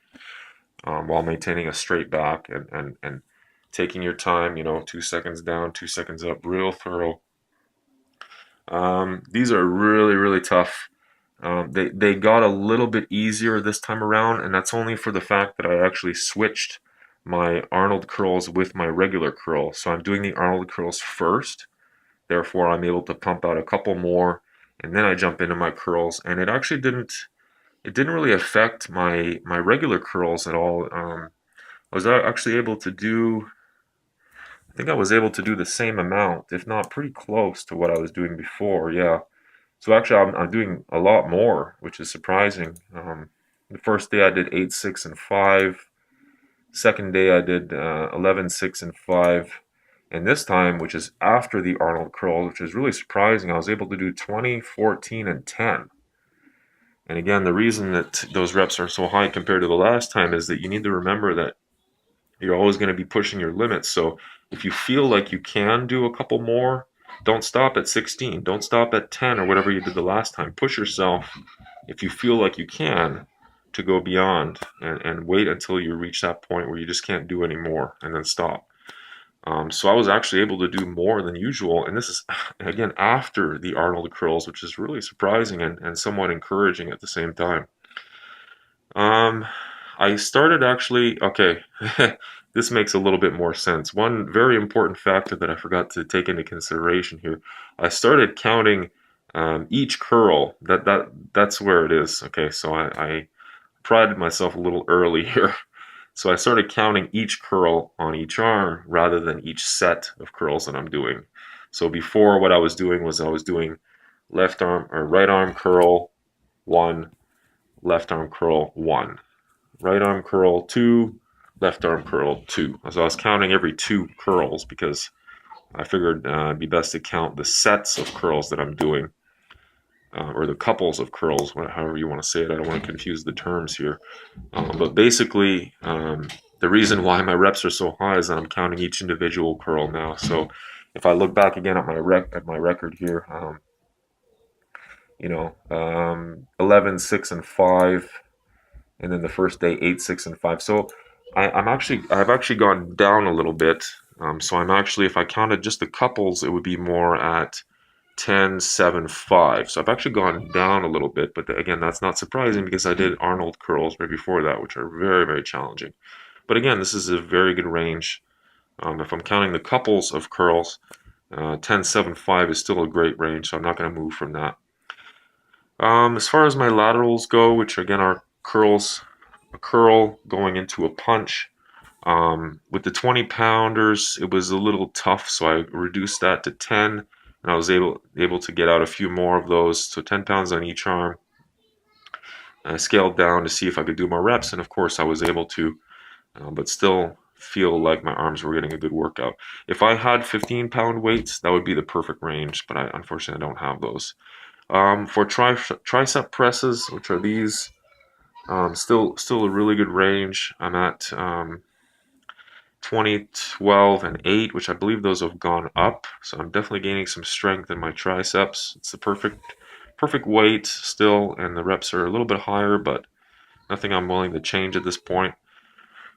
while maintaining a straight back and taking your time, 2 seconds down, 2 seconds up, real thorough. These are really, really tough. They got a little bit easier this time around, and that's only for the fact that I actually switched my Arnold curls with my regular curl. So I'm doing the Arnold curls first, therefore I'm able to pump out a couple more, and then I jump into my curls, and it didn't really affect my regular curls at all. I was actually able to do, I think I was able to do the same amount, if not pretty close to what I was doing before. Yeah. So actually, I'm doing a lot more, which is surprising. The first day I did 8, 6, and 5. Second day I did 11, 6, and 5. And this time, which is after the Arnold curl, which is really surprising, I was able to do 20, 14, and 10. And again, the reason that those reps are so high compared to the last time is that you need to remember that you're always going to be pushing your limits. So if you feel like you can do a couple more, don't stop at 16. Don't stop at 10 or whatever you did the last time. Push yourself if you feel like you can to go beyond and wait until you reach that point where you just can't do anymore and then stop. So I was actually able to do more than usual. And this is, again, after the Arnold curls, which is really surprising and somewhat encouraging at the same time. I started actually, okay, this makes a little bit more sense. One very important factor that I forgot to take into consideration here, I started counting each curl. That's where it is. Okay, so I prided myself a little early here. So I started counting each curl on each arm rather than each set of curls that I'm doing. So before, what I was doing was I was doing left arm or right arm curl 1, left arm curl 1, right arm curl 2, left arm curl 2. So I was counting every 2 curls because I figured it'd be best to count the sets of curls that I'm doing, or the couples of curls, however you want to say it. I don't want to confuse the terms here. But basically, the reason why my reps are so high is that I'm counting each individual curl now. So if I look back again at my record here, 11, 6, and 5, and then the first day 8, 6, and 5. So I've actually gone down a little bit. So I'm actually, if I counted just the couples, it would be more at 10, 7, 5. So I've actually gone down a little bit, but again, that's not surprising because I did Arnold curls right before that, which are very, very challenging. But again, this is a very good range. If I'm counting the couples of curls, 10, 7, 5 is still a great range, so I'm not going to move from that. As far as my laterals go, which again are curls, a curl going into a punch. With the 20 pounders, it was a little tough, so I reduced that to 10, and I was able to get out a few more of those. So 10 pounds on each arm. I scaled down to see if I could do more reps, and of course I was able to, but still feel like my arms were getting a good workout. If I had 15-pound weights, that would be the perfect range, but unfortunately I don't have those. For tricep presses, which are these, still a really good range. I'm at 20, 12, and 8, which I believe those have gone up. So I'm definitely gaining some strength in my triceps. It's the perfect weight still, and the reps are a little bit higher, but nothing I'm willing to change at this point.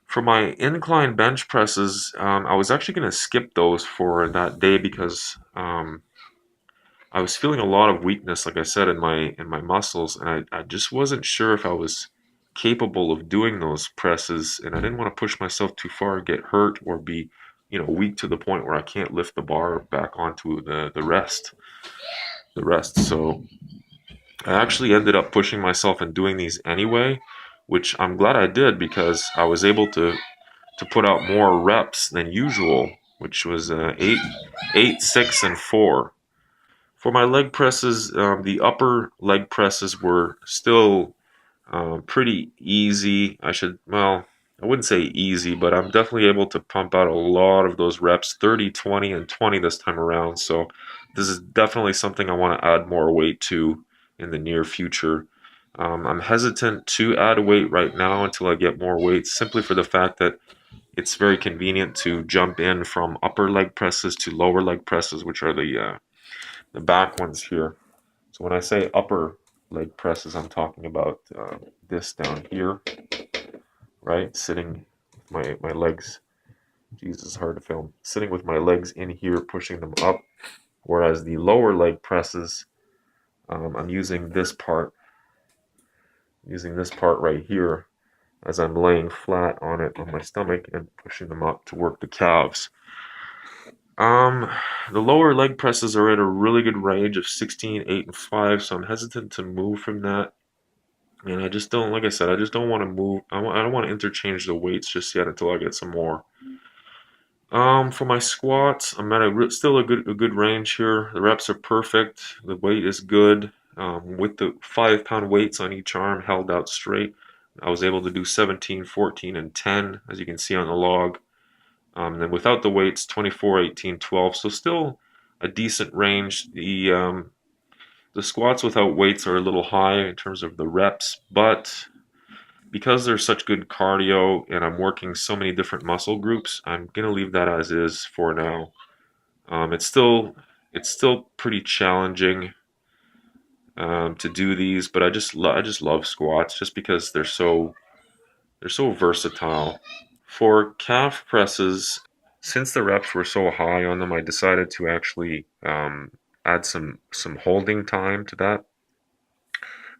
For my incline bench presses, I was actually going to skip those for that day because I was feeling a lot of weakness, like I said, in my muscles, and I just wasn't sure if I was capable of doing those presses, and I didn't want to push myself too far, get hurt, or be, weak to the point where I can't lift the bar back onto the rest. So I actually ended up pushing myself and doing these anyway, which I'm glad I did because I was able to put out more reps than usual, which was 8, 6, and 4. For my leg presses, the upper leg presses were still pretty easy. Well, I wouldn't say easy, but I'm definitely able to pump out a lot of those reps, 30, 20, and 20 this time around. So this is definitely something I want to add more weight to in the near future. I'm hesitant to add weight right now until I get more weight, simply for the fact that it's very convenient to jump in from upper leg presses to lower leg presses, which are the back ones here. So when I say upper leg presses, I'm talking about this down here, right? Sitting with my legs. Jesus, it's hard to film. Sitting with my legs in here, pushing them up. Whereas the lower leg presses, I'm using this part right here as I'm laying flat on it on my stomach and pushing them up to work the calves. Um, the lower leg presses are at a really good range of 16, 8, and 5, so I'm hesitant to move from that. And I just don't, like I said, I just don't want to move. I don't want to interchange the weights just yet until I get some more. For my squats, I'm at still a good range here. The reps are perfect. The weight is good. With the 5-pound weights on each arm held out straight, I was able to do 17, 14, and 10, as you can see on the log. Then without the weights, 24, 18, 12. So still a decent range. The squats without weights are a little high in terms of the reps, but because there's such good cardio and I'm working so many different muscle groups, I'm gonna leave that as is for now. It's still pretty challenging to do these, but I just love squats just because they're so versatile. For calf presses, since the reps were so high on them, I decided to actually add some holding time to that.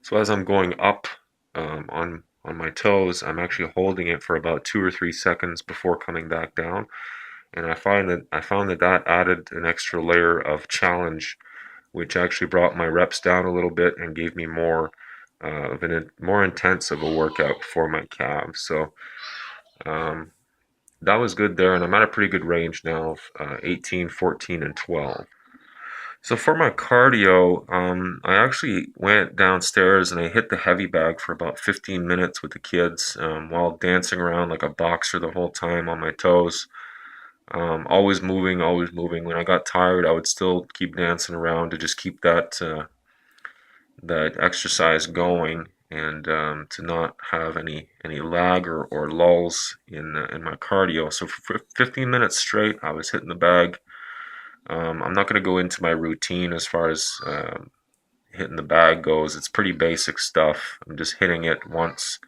So as I'm going up on my toes, I'm actually holding it for about 2 or 3 seconds before coming back down, and I found that added an extra layer of challenge, which actually brought my reps down a little bit and gave me more intense of a workout for my calves. So um, that was good there, and I'm at a pretty good range now of 18, 14, and 12. So for my cardio, I actually went downstairs and I hit the heavy bag for about 15 minutes with the kids while dancing around like a boxer the whole time on my toes. Always moving, always moving. When I got tired, I would still keep dancing around to just keep that exercise going and to not have any lag or lulls in my cardio. So for 15 minutes straight, I was hitting the bag. I'm not going to go into my routine as far as hitting the bag goes. It's pretty basic stuff. I'm just hitting it once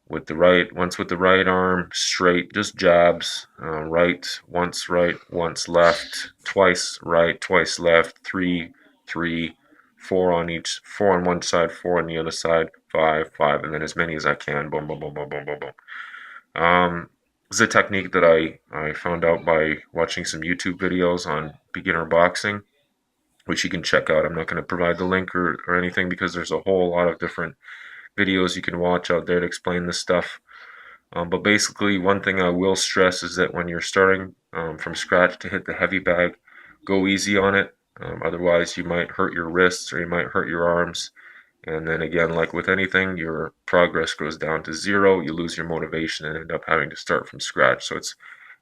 with the right arm, straight, just jabs. Right, once left, twice right, twice left, three, three, four on one side, four on the other side, five, five, and then as many as I can. Boom, boom, boom, boom, boom, boom, boom. This is a technique that I found out by watching some YouTube videos on beginner boxing, which you can check out. I'm not going to provide the link or anything because there's a whole lot of different videos you can watch out there to explain this stuff. But basically, one thing I will stress is that when you're starting from scratch to hit the heavy bag, go easy on it. Otherwise, you might hurt your wrists or you might hurt your arms. And then again, like with anything, your progress goes down to zero. You lose your motivation and end up having to start from scratch. So it's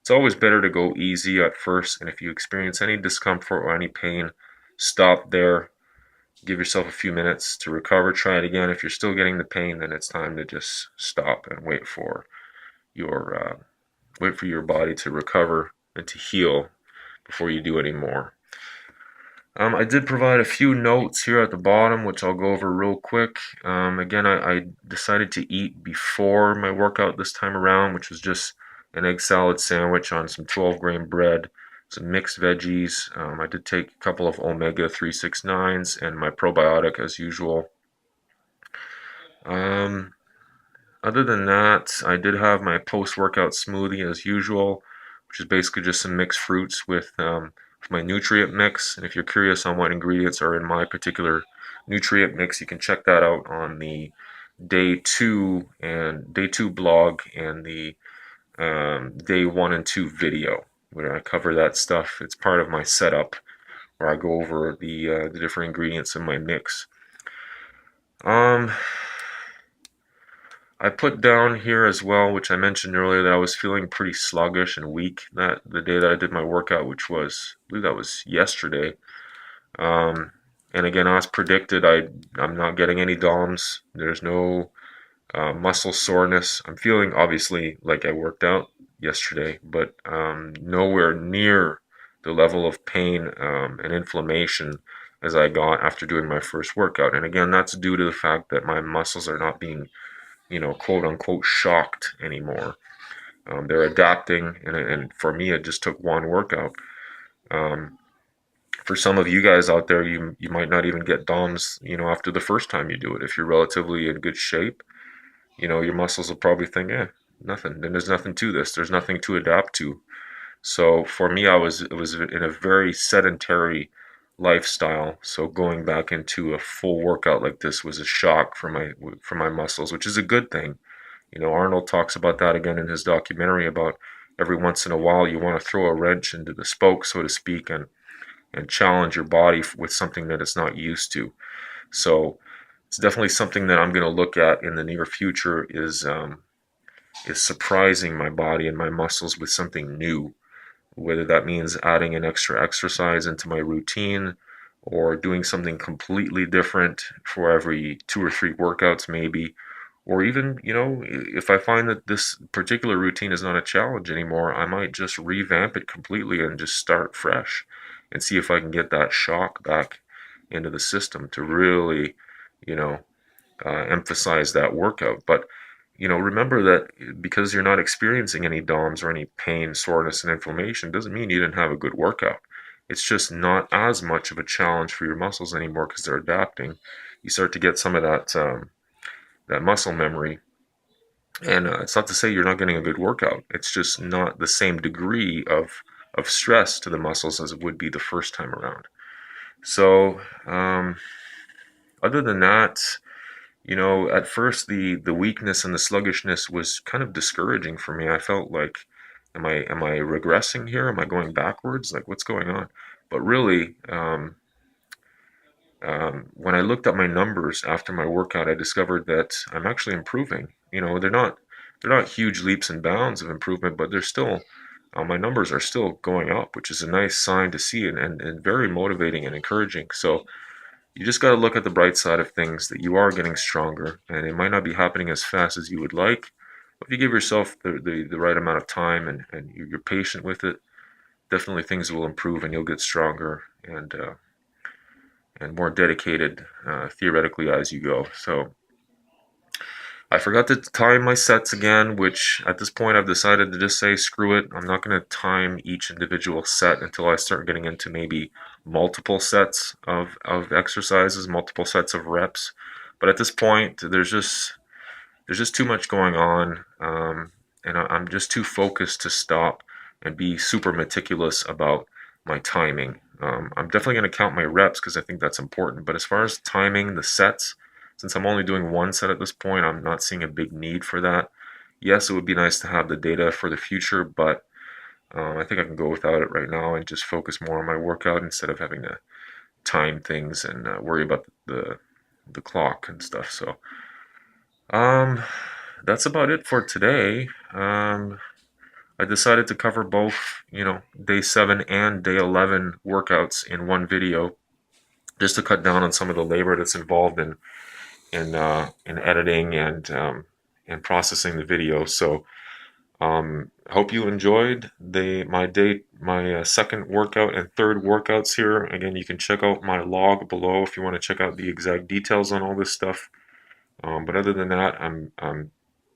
always better to go easy at first. And if you experience any discomfort or any pain, stop there. Give yourself a few minutes to recover. Try it again. If you're still getting the pain, then it's time to just stop and wait for your Wait for your body to recover and to heal before you do any more. I did provide a few notes here at the bottom, which I'll go over real quick. Again, I decided to eat before my workout this time around, which was just an egg salad sandwich on some 12-grain bread, some mixed veggies. I did take a couple of omega 369s and my probiotic as usual. Um, Other than that, I did have my post-workout smoothie as usual, which is basically just some mixed fruits with my nutrient mix. And if you're curious on what ingredients are in my particular nutrient mix, you can check that out on the day two blog and the day 1 and 2 video where I cover that stuff. It's part of my setup where I go over the different ingredients in my mix. Um, I put down here as well, which I mentioned earlier, that I was feeling pretty sluggish and weak that the day that I did my workout, which was, I believe that was yesterday. Um, and again, as predicted, I'm not getting any DOMs. There's no muscle soreness. I'm feeling obviously like I worked out yesterday, but nowhere near the level of pain and inflammation as I got after doing my first workout. And again, that's due to the fact that my muscles are not being, quote unquote, shocked anymore. They're adapting, and for me, it just took one workout. Um, for some of you guys out there, you might not even get DOMs, after the first time you do it. If you're relatively in good shape, your muscles will probably think, nothing. Then there's nothing to this. There's nothing to adapt to. So for me, it was in a very sedentary lifestyle. So going back into a full workout like this was a shock for my muscles, which is a good thing. Arnold talks about that again in his documentary about every once in a while you want to throw a wrench into the spoke, so to speak, and challenge your body with something that it's not used to. So it's definitely something that I'm going to look at in the near future is surprising my body and my muscles with something new, whether that means adding an extra exercise into my routine or doing something completely different for every 2 or 3 workouts maybe, or even, if I find that this particular routine is not a challenge anymore, I might just revamp it completely and just start fresh and see if I can get that shock back into the system to really, you know, emphasize that workout. But remember that because you're not experiencing any DOMs or any pain, soreness, and inflammation doesn't mean you didn't have a good workout. It's just not as much of a challenge for your muscles anymore because they're adapting. You start to get some of that muscle memory, and it's not to say you're not getting a good workout. It's just not the same degree of stress to the muscles as it would be the first time around. So, other than that, at first the weakness and the sluggishness was kind of discouraging for me. I felt like, am I regressing here? Am I going backwards? Like, what's going on? But really, when I looked at my numbers after my workout, I discovered that I'm actually improving. They're not huge leaps and bounds of improvement, but they're still my numbers are still going up, which is a nice sign to see and very motivating and encouraging. So you just got to look at the bright side of things, that you are getting stronger, and it might not be happening as fast as you would like. But if you give yourself the right amount of time and you're patient with it, definitely things will improve and you'll get stronger and more dedicated theoretically as you go. So I forgot to time my sets again, which at this point I've decided to just say screw it. I'm not going to time each individual set until I start getting into maybe multiple sets of exercises, multiple sets of reps. But at this point, there's just too much going on, and I'm just too focused to stop and be super meticulous about my timing. I'm definitely going to count my reps because I think that's important. But as far as timing the sets, since I'm only doing one set at this point, I'm not seeing a big need for that. Yes, it would be nice to have the data for the future, but I think I can go without it right now and just focus more on my workout instead of having to time things and worry about the clock and stuff. So um, that's about it for today. I decided to cover both, day 7 and day 11 workouts in one video, just to cut down on some of the labor that's involved in editing and processing the video. So I hope you enjoyed my second workout and third workouts here. Again, you can check out my log below if you want to check out the exact details on all this stuff. But other than that, I'm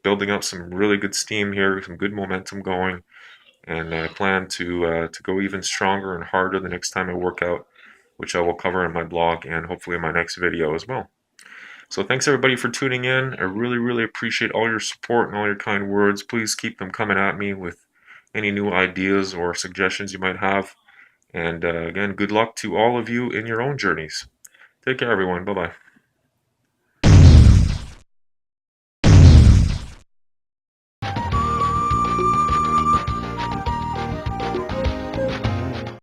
building up some really good steam here, some good momentum going, and I plan to go even stronger and harder the next time I work out, which I will cover in my blog and hopefully in my next video as well. So thanks everybody for tuning in. I really, really appreciate all your support and all your kind words. Please keep them coming at me with any new ideas or suggestions you might have. And again, good luck to all of you in your own journeys. Take care, everyone. Bye bye.